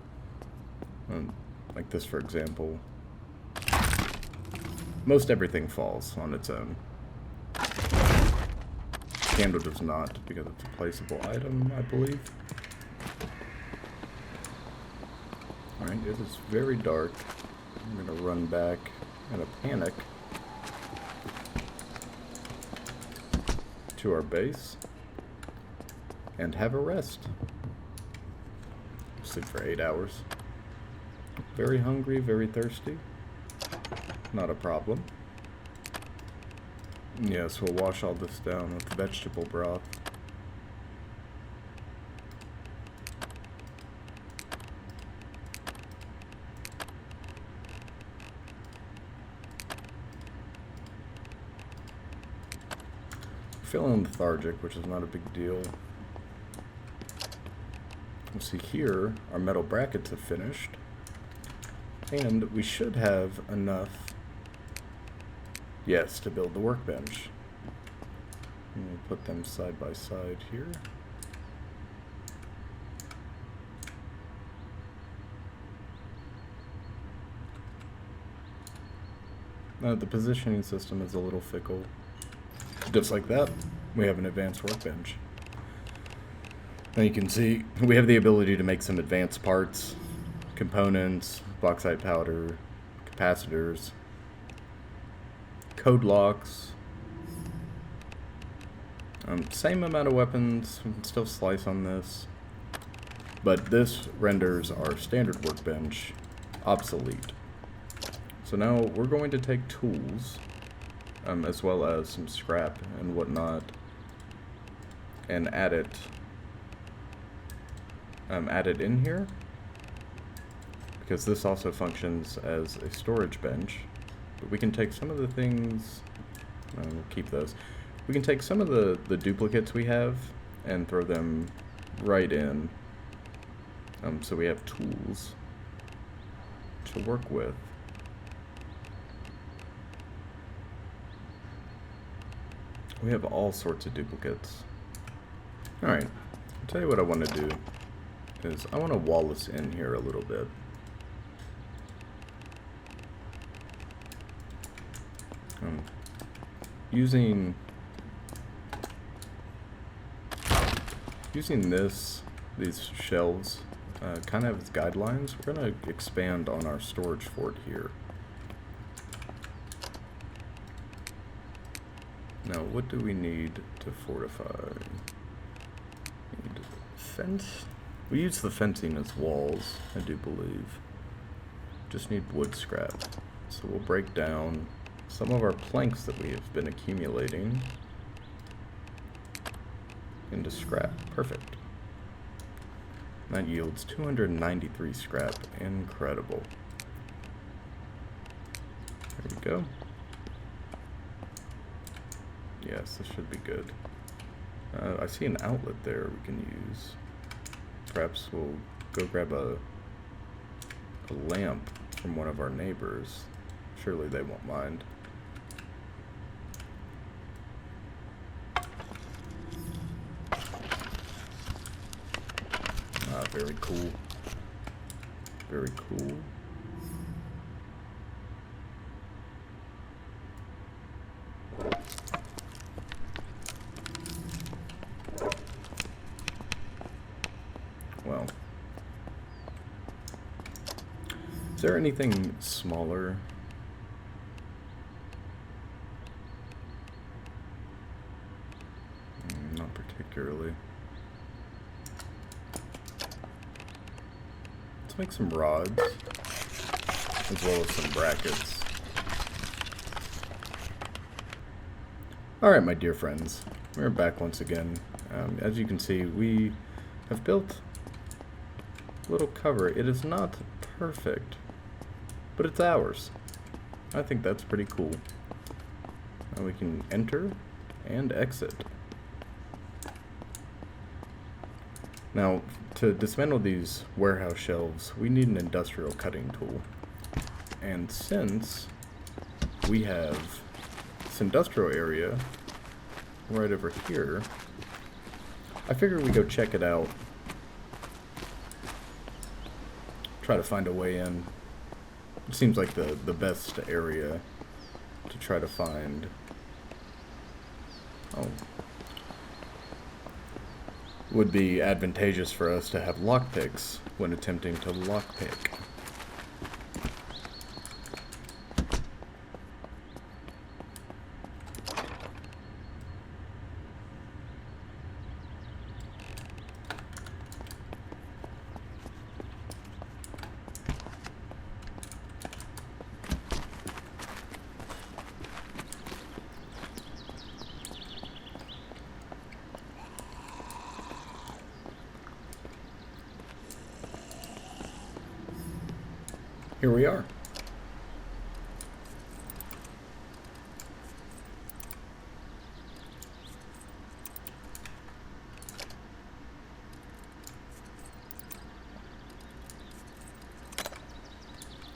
Like this, for example. Most everything falls on its own. Candle does not, because it's a placeable item, I believe. Alright, it is very dark. I'm gonna run back in a panic to our base and have a rest. Sleep for 8 hours. Very hungry, very thirsty. Not a problem. Yes, we'll wash all this down with vegetable broth. Feeling lethargic, which is not a big deal. We'll see here, our metal brackets have finished. And we should have enough, yes, to build the workbench. And we'll put them side by side here. The positioning system is a little fickle. Just like that, we have an advanced workbench. Now you can see we have the ability to make some advanced parts, components, bauxite powder, capacitors, code locks. Same amount of weapons, we can still slice on this, but this renders our standard workbench obsolete. So now we're going to take tools, as well as some scrap and whatnot, and add it in here, because this also functions as a storage bench. But we can take some of the things, we'll keep those. We can take some of the duplicates we have and throw them right in, so we have tools to work with. We have all sorts of duplicates. Alright, I'll tell you what I want to do is I want to wall this in here a little bit. Using these shelves kind of as guidelines, we're going to expand on our storage fort here. Now, what do we need to fortify? We need fence? We use the fencing as walls, I do believe. Just need wood scrap. So we'll break down some of our planks that we have been accumulating into scrap. Perfect. That yields 293 scrap. Incredible. There we go. Yes, this should be good. I see an outlet there we can use. Perhaps we'll go grab a lamp from one of our neighbors. Surely they won't mind. Very cool. Very cool. Well, is there anything smaller? Not particularly. Let's make some rods, as well as some brackets. Alright, my dear friends, we're back once again. As you can see, we have built a little cover. It is not perfect, but it's ours. I think that's pretty cool. Now we can enter and exit. Now, to dismantle these warehouse shelves, we need an industrial cutting tool. And since we have this industrial area right over here, I figured we go check it out. Try to find a way in. It seems like the best area to try to find. Oh. Would be advantageous for us to have lockpicks when attempting to lockpick. Here we are.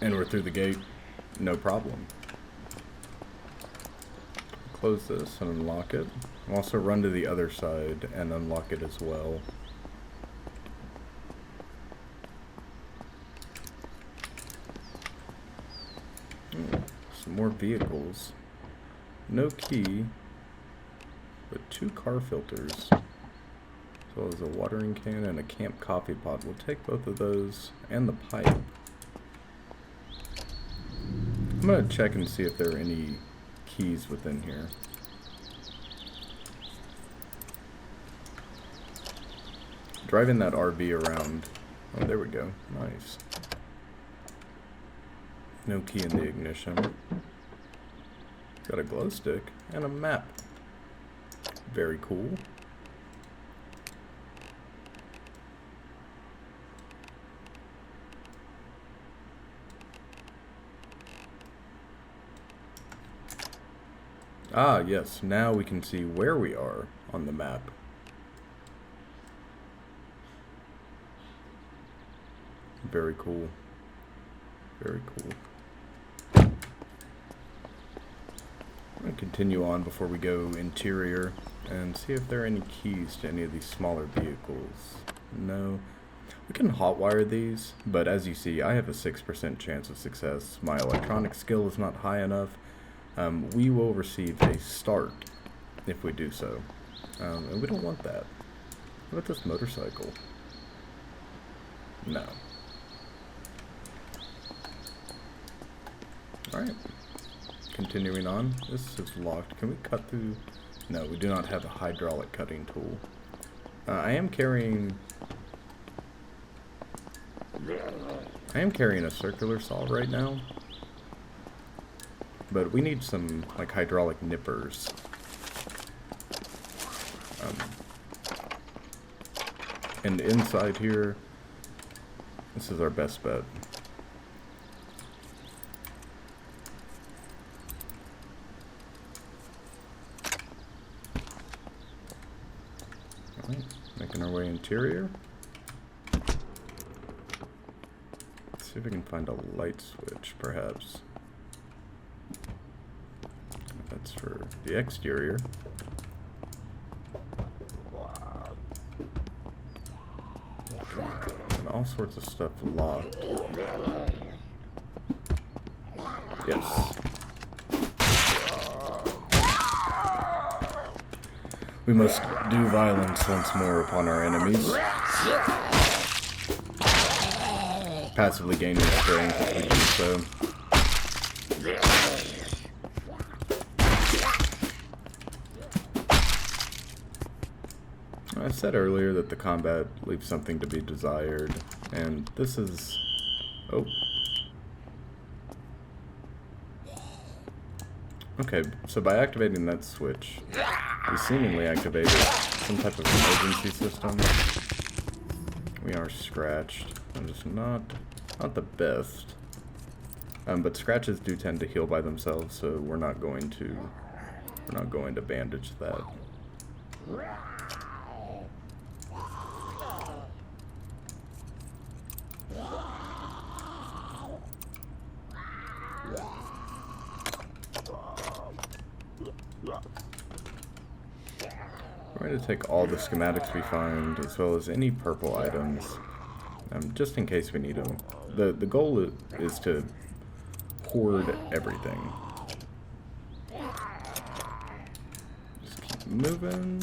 And we're through the gate, no problem. Close this and unlock it. We'll also run to the other side and unlock it as well. Some more vehicles. No key, but 2 car filters. As well as a watering can and a camp coffee pot. We'll take both of those and the pipe. I'm gonna check and see if there are any keys within here. Driving that RV around. Oh, there we go. Nice. No key in the ignition. Got a glow stick and a map. Very cool. Ah, yes. Now we can see where we are on the map. Very cool. Very cool. I'm going to continue on before we go interior and see if there are any keys to any of these smaller vehicles. No. We can hotwire these, but as you see, I have a 6% chance of success. My electronic skill is not high enough. We will receive a start if we do so. And we don't want that. What about this motorcycle? No. Alright. Continuing on. This is locked. Can we cut through? No, we do not have a hydraulic cutting tool. I am carrying a circular saw right now. But we need some, like, hydraulic nippers. And inside here, this is our best bet. Alright, making our way interior. Let's see if we can find a light switch, perhaps. That's for the exterior. And all sorts of stuff locked. Yes. We must do violence once more upon our enemies. Passively gaining strength as we do so. I said earlier that the combat leaves something to be desired, and this is... Oh. Okay, so by activating that switch, we seemingly activated some type of emergency system. We are scratched. That is not the best. But scratches do tend to heal by themselves, so we're not going to bandage that. We're going to take all the schematics we find, as well as any purple items, just in case we need them. The goal is to hoard everything. Just keep moving,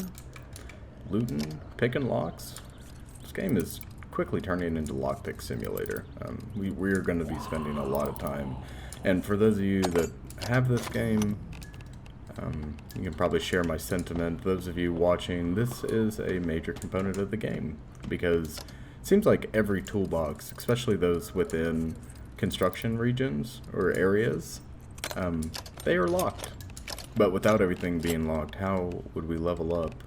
looting, picking locks. This game is quickly turning into Lockpick Simulator. We're going to be spending a lot of time. And for those of you that have this game, you can probably share my sentiment. Those of you watching, this is a major component of the game, because it seems like every toolbox, especially those within construction regions or areas, they are locked. But without everything being locked, how would we level up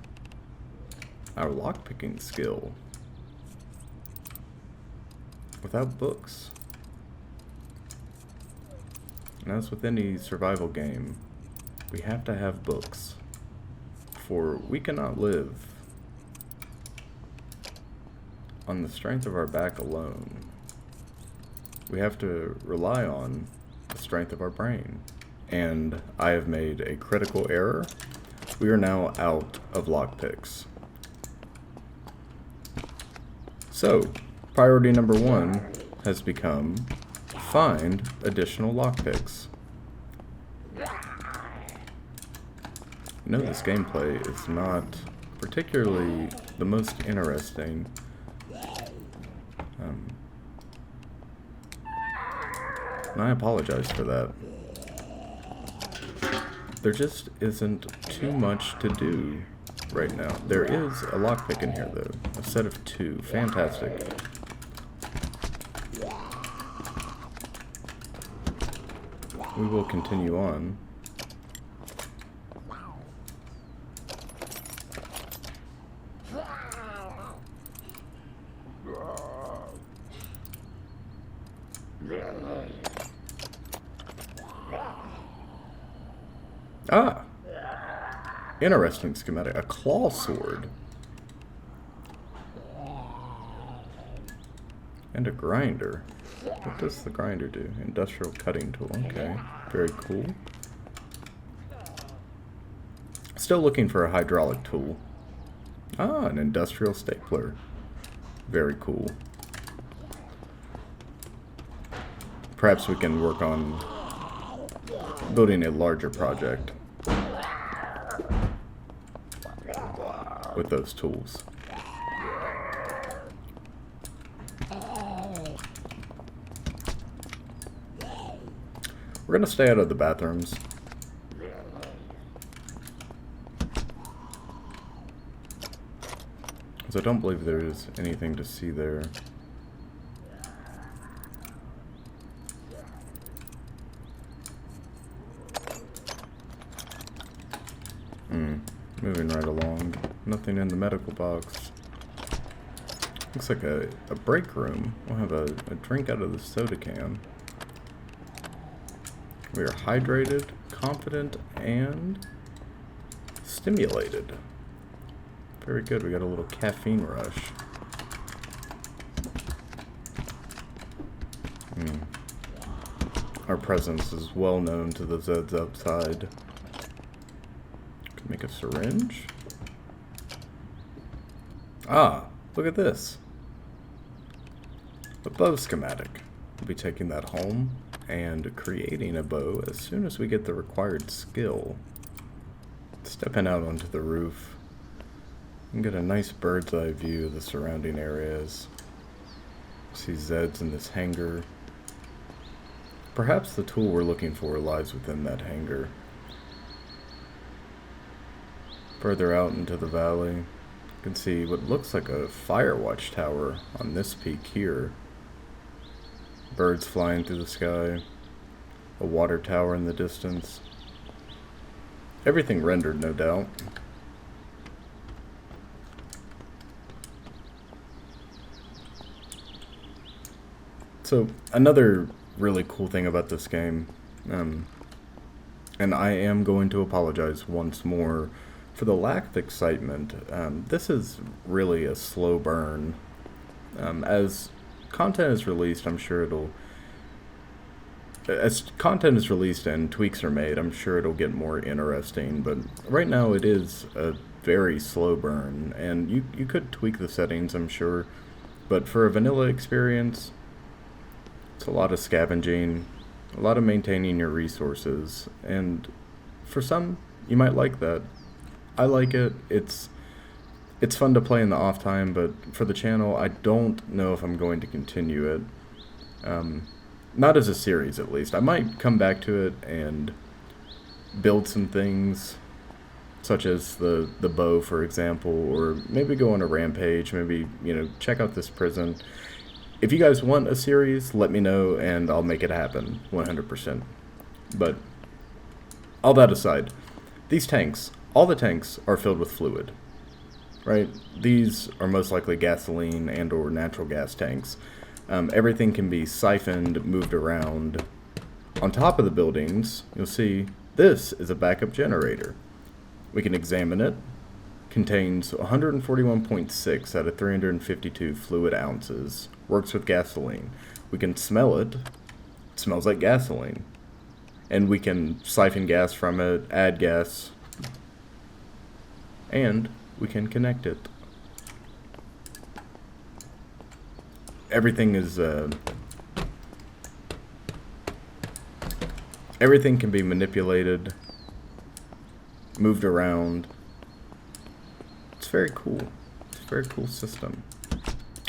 our lockpicking skill? Without books. And as with any survival game, we have to have books, for we cannot live on the strength of our back alone. We have to rely on the strength of our brain. And I have made a critical error. We are now out of lockpicks. So, priority number 1 has become find additional lockpicks. I know this gameplay is not particularly the most interesting. And I apologize for that. There just isn't too much to do right now. There is a lockpick in here, though. A set of 2. Fantastic. We will continue on. Ah! Interesting schematic. A claw sword. And a grinder. What does the grinder do? Industrial cutting tool. Okay. Very cool. Still looking for a hydraulic tool. Ah, an industrial stapler. Very cool. Perhaps we can work on building a larger project with those tools. We're going to stay out of the bathrooms. Because I don't believe there is anything to see there. Moving right along. Nothing in the medical box. Looks like a break room. We'll have a drink out of the soda can. We are hydrated, confident, and stimulated. Very good. We got a little caffeine rush. Our presence is well known to the Zeds outside. Can make a syringe. Ah, look at this. A bow schematic. We'll be taking that home and creating a bow as soon as we get the required skill. Stepping out onto the roof and get a nice bird's eye view of the surrounding areas. See Zeds in this hangar. Perhaps the tool we're looking for lies within that hangar. Further out into the valley, you can see what looks like a fire watchtower on this peak here. Birds flying through the sky, a water tower in the distance. Everything rendered, no doubt. So, another really cool thing about this game, and I am going to apologize once more for the lack of excitement. This is really a slow burn. As content is released, I'm sure it'll... As content is released and tweaks are made, I'm sure it'll get more interesting, but right now it is a very slow burn, and you could tweak the settings, I'm sure, but for a vanilla experience, it's a lot of scavenging, a lot of maintaining your resources, and for some, you might like that. I like it. It's fun to play in the off time, but for the channel, I don't know if I'm going to continue it. Not as a series, at least. I might come back to it and build some things, such as the bow, for example, or maybe go on a rampage, maybe, check out this prison. If you guys want a series, let me know, and I'll make it happen, 100%. But, all that aside, these tanks, all the tanks are filled with fluid, right? These are most likely gasoline and or natural gas tanks. Everything can be siphoned, moved around. On top of the buildings, you'll see this is a backup generator. We can examine it. Contains 141.6 out of 352 fluid ounces. Works with gasoline. We can smell it. It smells like gasoline. And we can siphon gas from it, add gas, and we can connect it. Everything is, everything can be manipulated, moved around. It's very cool. It's a very cool system.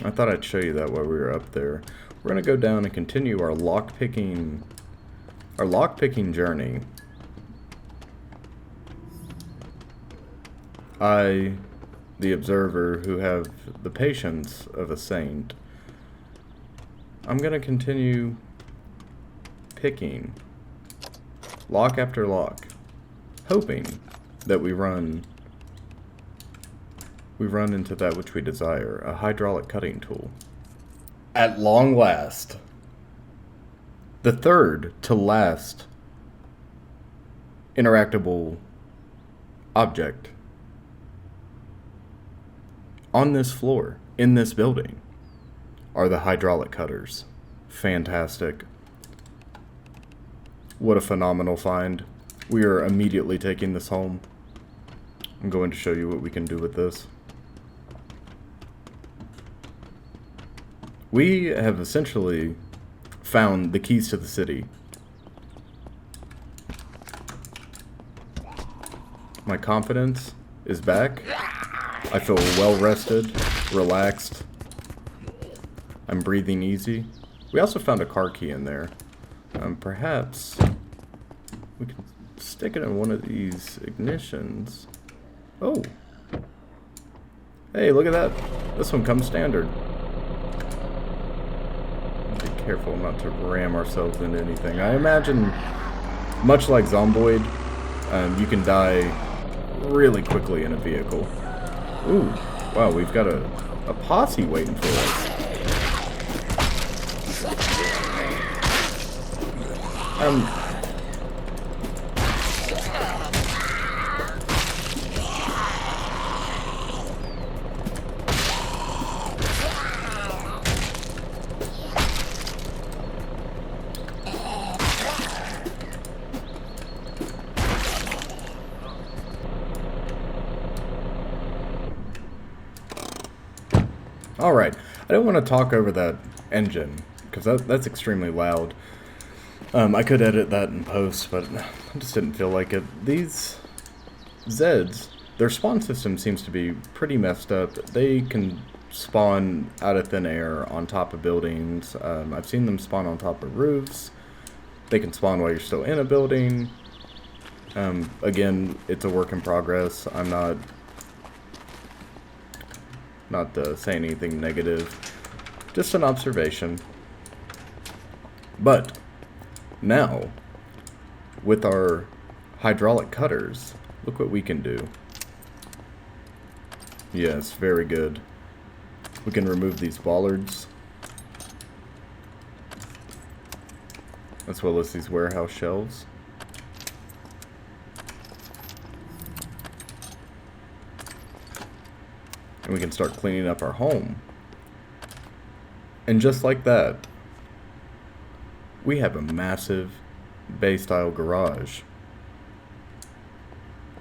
I thought I'd show you that while we were up there. We're going to go down and continue our lockpicking journey. I, the observer, who have the patience of a saint, I'm going to continue picking lock after lock, hoping that we run into that which we desire, a hydraulic cutting tool. At long last, the third to last interactable object on this floor, in this building, are the hydraulic cutters. Fantastic. What a phenomenal find. We are immediately taking this home. I'm going to show you what we can do with this. We have essentially found the keys to the city. My confidence is back. I feel well rested, relaxed. I'm breathing easy. We also found a car key in there. Perhaps we can stick it in one of these ignitions. Oh. Hey, look at that. This one comes standard. Be careful not to ram ourselves into anything. I imagine, much like Zomboid, you can die really quickly in a vehicle. Ooh, wow, we've got a posse waiting for us. Alright, I don't want to talk over that engine, because that's extremely loud. I could edit that in post, but I just didn't feel like it. These Zeds, their spawn system seems to be pretty messed up. They can spawn out of thin air on top of buildings. I've seen them spawn on top of roofs. They can spawn while you're still in a building. Again, it's a work in progress. I'm not saying anything negative, just an observation. But now, with our hydraulic cutters, Look what we can do. Yes, very good. We can remove these bollards, as well as these warehouse shelves. And we can start cleaning up our home. And just like that, we have a massive bay-style garage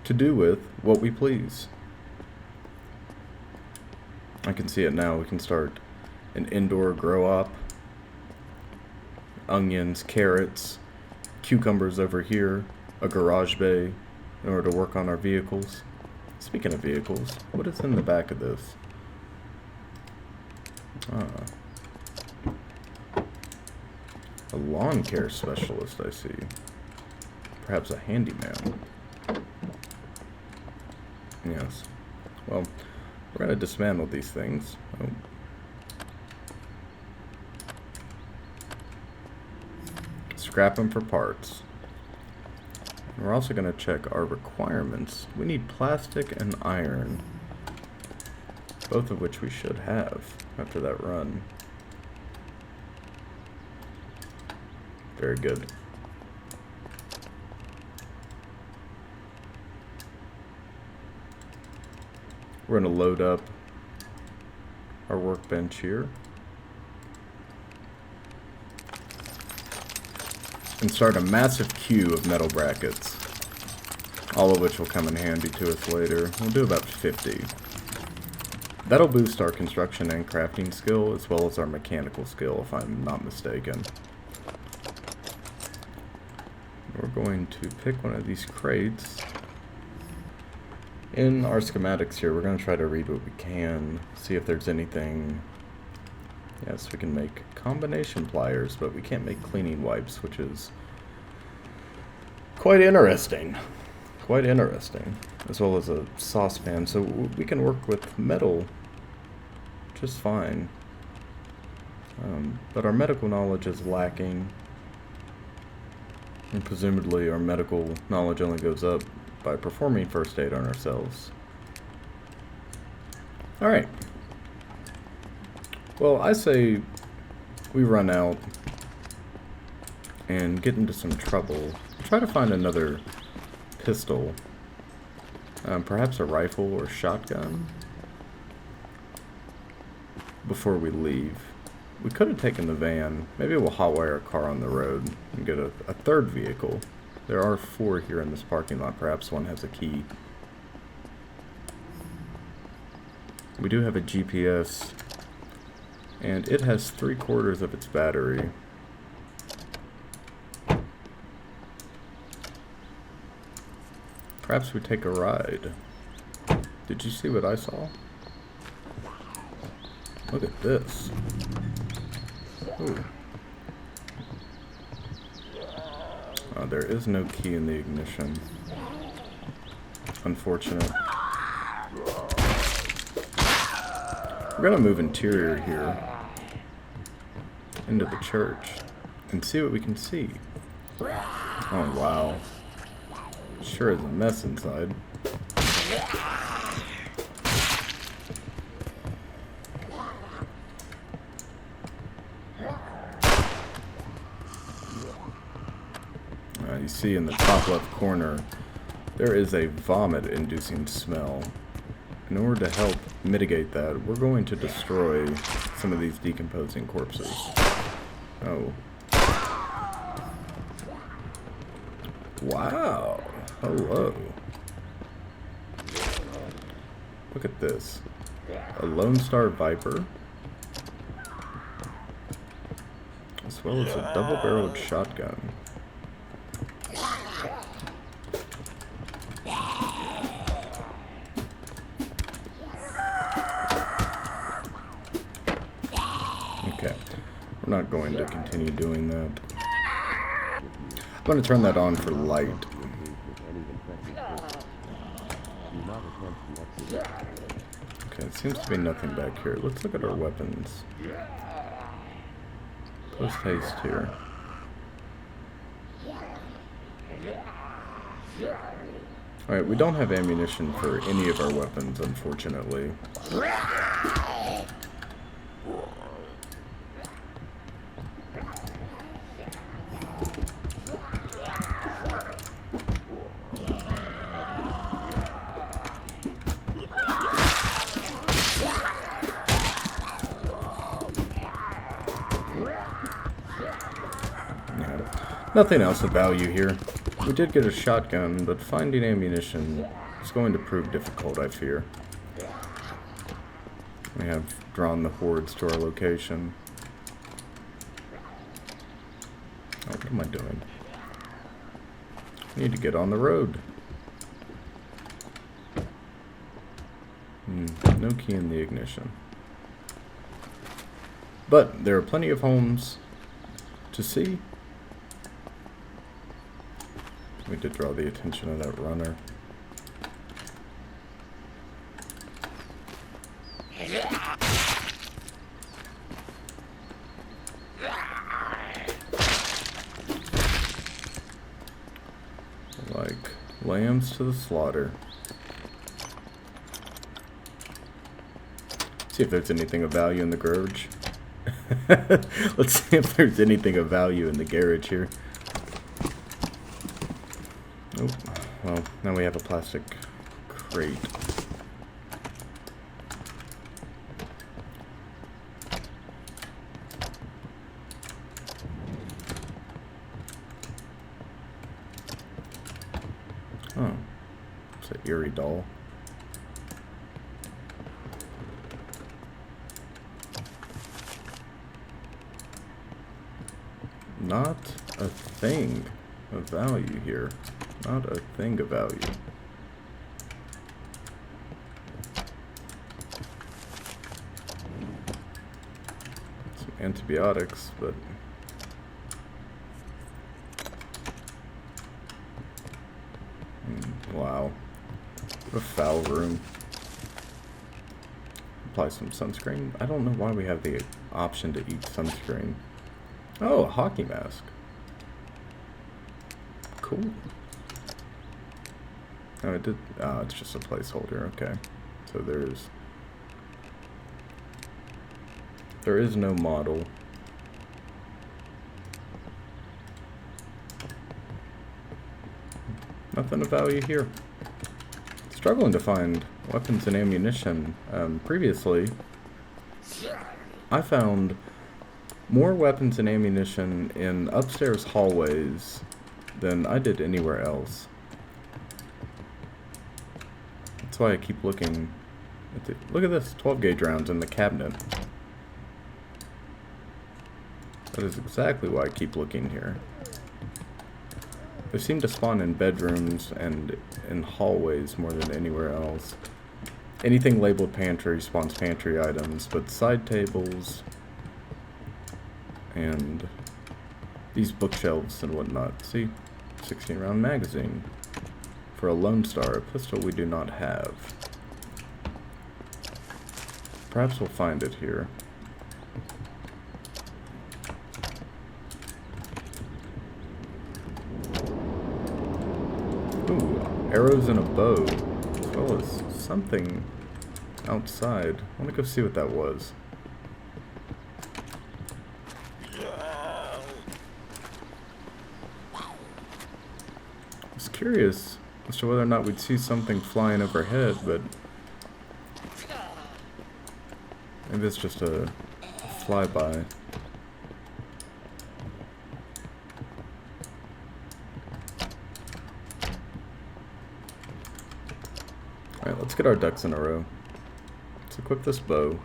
to do with what we please. I can see it now. We can start an indoor grow op. Onions, carrots, cucumbers over here, a garage bay in order to work on our vehicles. Speaking of vehicles, what is in the back of this? A lawn care specialist, I see. Perhaps a handyman. Yes. Well, we're going to dismantle these things. Oh. Scrap them for parts. And we're also going to check our requirements. We need plastic and iron. Both of which we should have after that run. Very good. We're going to load up our workbench here. And start a massive queue of metal brackets. All of which will come in handy to us later. We'll do about 50. That'll boost our construction and crafting skill, as well as our mechanical skill, if I'm not mistaken. We're going to pick one of these crates. In our schematics here, we're going to try to read what we can, see if there's anything. Yes, we can make combination pliers, but we can't make cleaning wipes, which is quite interesting. Quite interesting. As well as a saucepan, so we can work with metal just fine. But our medical knowledge is lacking. And presumably our medical knowledge only goes up by performing first aid on ourselves. Alright. Well, I say we run out and get into some trouble. Try to find another pistol. Perhaps a rifle or shotgun before we leave. We could have taken the van. Maybe we'll hotwire a car on the road and get a third vehicle. There are 4 here in this parking lot. Perhaps one has a key. We do have a GPS, and it has 3/4 of its battery. Perhaps we take a ride. Did you see what I saw? Look at this. Ooh. There is no key in the ignition. Unfortunate. We're gonna move interior here into the church and see what we can see. Oh wow. Sure is a mess inside. You see in the top left corner, there is a vomit-inducing smell. In order to help mitigate that, we're going to destroy some of these decomposing corpses. Oh. Wow. Hello. Look at this. A Lone Star Viper. As well as a double-barreled shotgun. Okay. We're not going to continue doing that. I'm going to turn that on for light. Okay, it seems to be nothing back here. Let's look at our weapons. Post haste here. Alright, we don't have ammunition for any of our weapons, unfortunately. Nothing else of value here. We did get a shotgun, but finding ammunition is going to prove difficult, I fear. We have drawn the hordes to our location. Oh, what am I doing? I need to get on the road. No key in the ignition. But there are plenty of homes to see. We did draw the attention of that runner. Like lambs to the slaughter. See if there's anything of value in the garage. Let's see if there's anything of value in the garage here. Oh, well, now we have a plastic crate. Oh, it's an eerie doll. Not a thing of value here. Not a thing of value. Some antibiotics, but wow. What a foul room. Apply some sunscreen. I don't know why we have the option to eat sunscreen. Oh, a hockey mask. Cool. Oh, it did. Oh, it's just a placeholder. Okay. So there is no model. Nothing of value here. Struggling to find weapons and ammunition. Previously, I found more weapons and ammunition in upstairs hallways than I did anywhere else. That's why I keep looking at the, look at this, 12 gauge rounds in the cabinet. That is exactly why I keep looking here. They seem to spawn in bedrooms and in hallways more than anywhere else. Anything labeled pantry spawns pantry items, but side tables and these bookshelves and whatnot. See, 16 round magazine for a Lone Star, a pistol we do not have. Perhaps we'll find it here. Ooh, arrows and a bow, as well as something outside. I want to go see what that was. I was curious as to whether or not we'd see something flying overhead, but maybe it's just a flyby. Alright, let's get our ducks in a row. Let's equip this bow,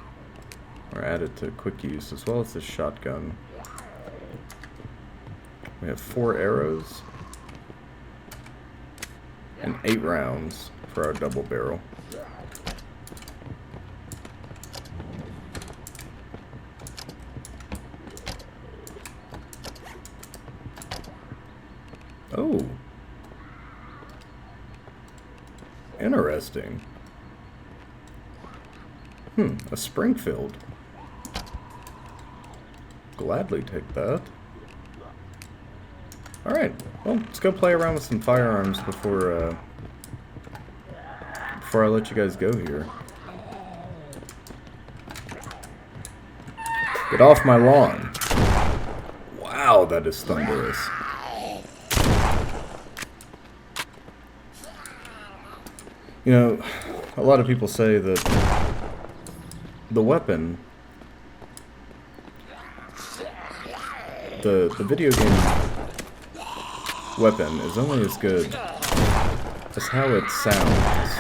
or add it to quick use, as well as this shotgun. We have 4 arrows and 8 rounds for our double barrel. Oh. Interesting. A Springfield. Gladly take that. Alright, well, let's go play around with some firearms before before I let you guys go here. Get off my lawn. Wow, that is thunderous. You know, a lot of people say that the weapon, the video game weapon is only as good as how it sounds.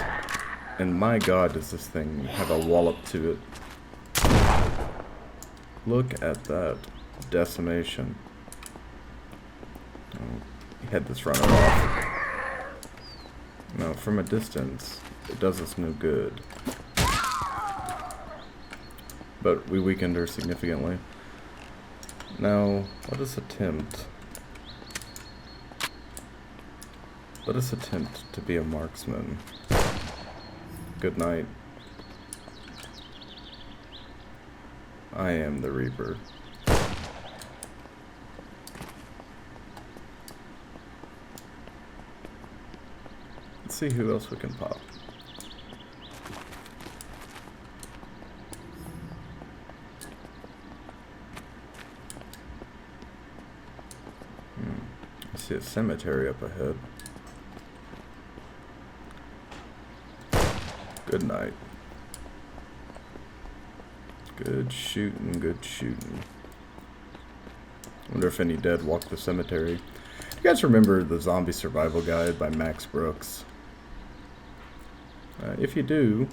And my god, does this thing have a wallop to it. Look at that decimation. Oh, he had this runner off. No, from a distance, it does us no good. But we weakened her significantly. Now, let us attempt to be a marksman. Good night. I am the Reaper. Let's see who else we can pop. I see a cemetery up ahead. Good night. Good shooting, good shooting. Wonder if any dead walk the cemetery. You guys remember the Zombie Survival Guide by Max Brooks? If you do,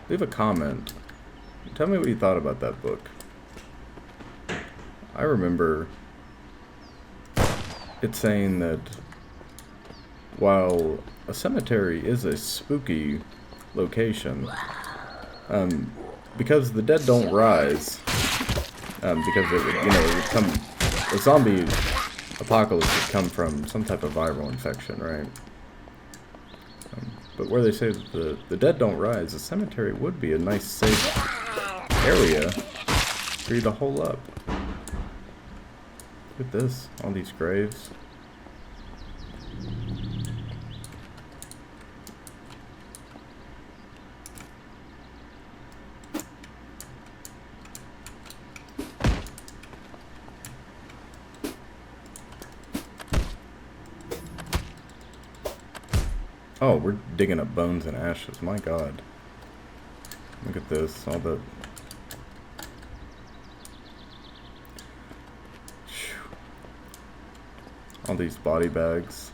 leave a comment. Tell me what you thought about that book. I remember it saying that while a cemetery is a spooky location, because the dead don't rise, because it would, it would come, a zombie apocalypse would come from some type of viral infection, right? But where they say that the dead don't rise, the cemetery would be a nice, safe area for you to hole up. Look at this, all these graves. Oh, we're digging up bones and ashes. My god. Look at this. All the... all these body bags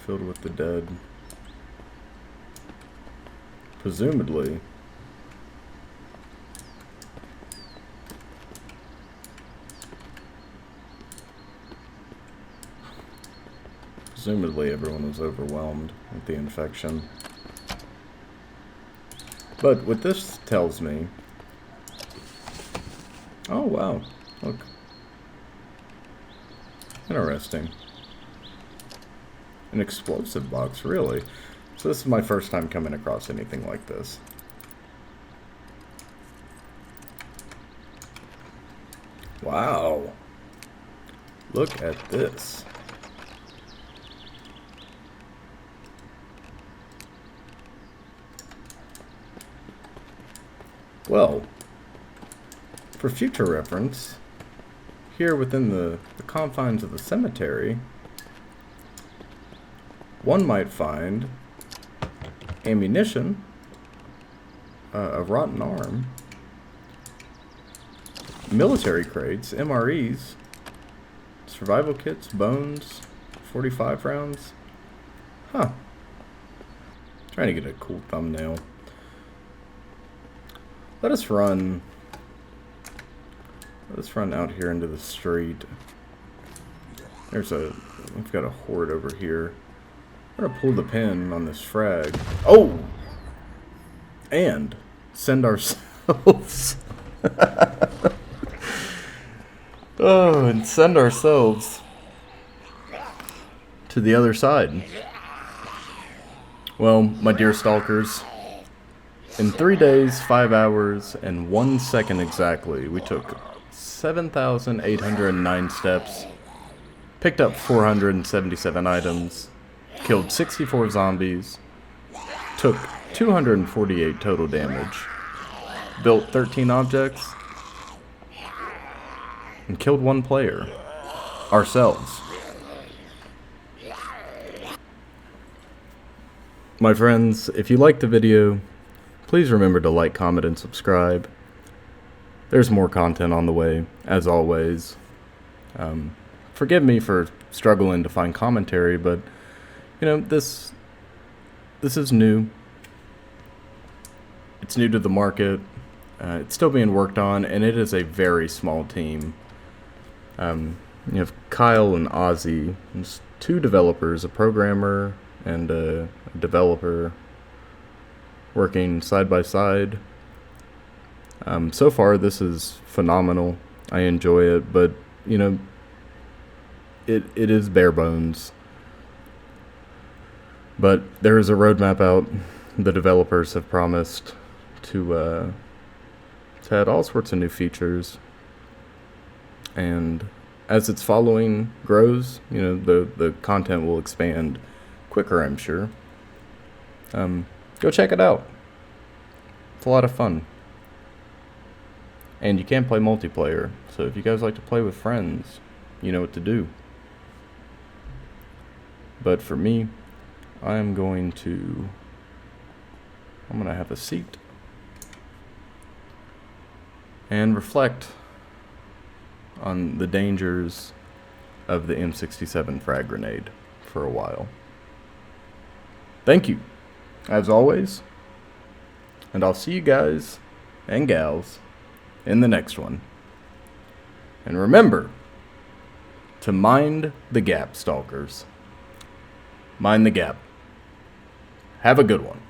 filled with the dead. Presumably everyone was overwhelmed with the infection. But what this tells me... oh wow, look. Interesting. An explosive box, really? So this is my first time coming across anything like this. Wow. Look at this. Well, for future reference, here within the confines of the cemetery, one might find ammunition, a rotten arm, military crates, MREs, survival kits, bones, 45 rounds. Huh. Trying to get a cool thumbnail. Let us run out here into the street. We've got a horde over here. I'm gonna pull the pin on this frag. Oh! And send ourselves. Oh, and send ourselves to the other side. Well, my dear stalkers, in 3 days, 5 hours, and 1 second exactly, we took 7,809 steps, picked up 477 items, killed 64 zombies, took 248 total damage, built 13 objects, and killed one player. Ourselves. My friends, if you liked the video, please remember to like, comment, and subscribe. There's more content on the way, as always. Forgive me for struggling to find commentary, but, you know, this is new. It's new to the market. It's still being worked on, and it is a very small team. You have Kyle and Ozzy. There's 2 developers, a programmer and a developer, working side by side. So far, this is phenomenal. I enjoy it, but, you know, it is bare bones. But there is a roadmap out. The developers have promised to add all sorts of new features. And as its following grows, you know, the content will expand quicker, I'm sure. Go check it out. It's a lot of fun. And you can play multiplayer, so if you guys like to play with friends, you know what to do. But for me, I'm gonna have a seat and reflect on the dangers of the M67 frag grenade for a while. Thank you, as always, and I'll see you guys and gals in the next one. And remember to mind the gap, stalkers. Mind the gap. Have a good one.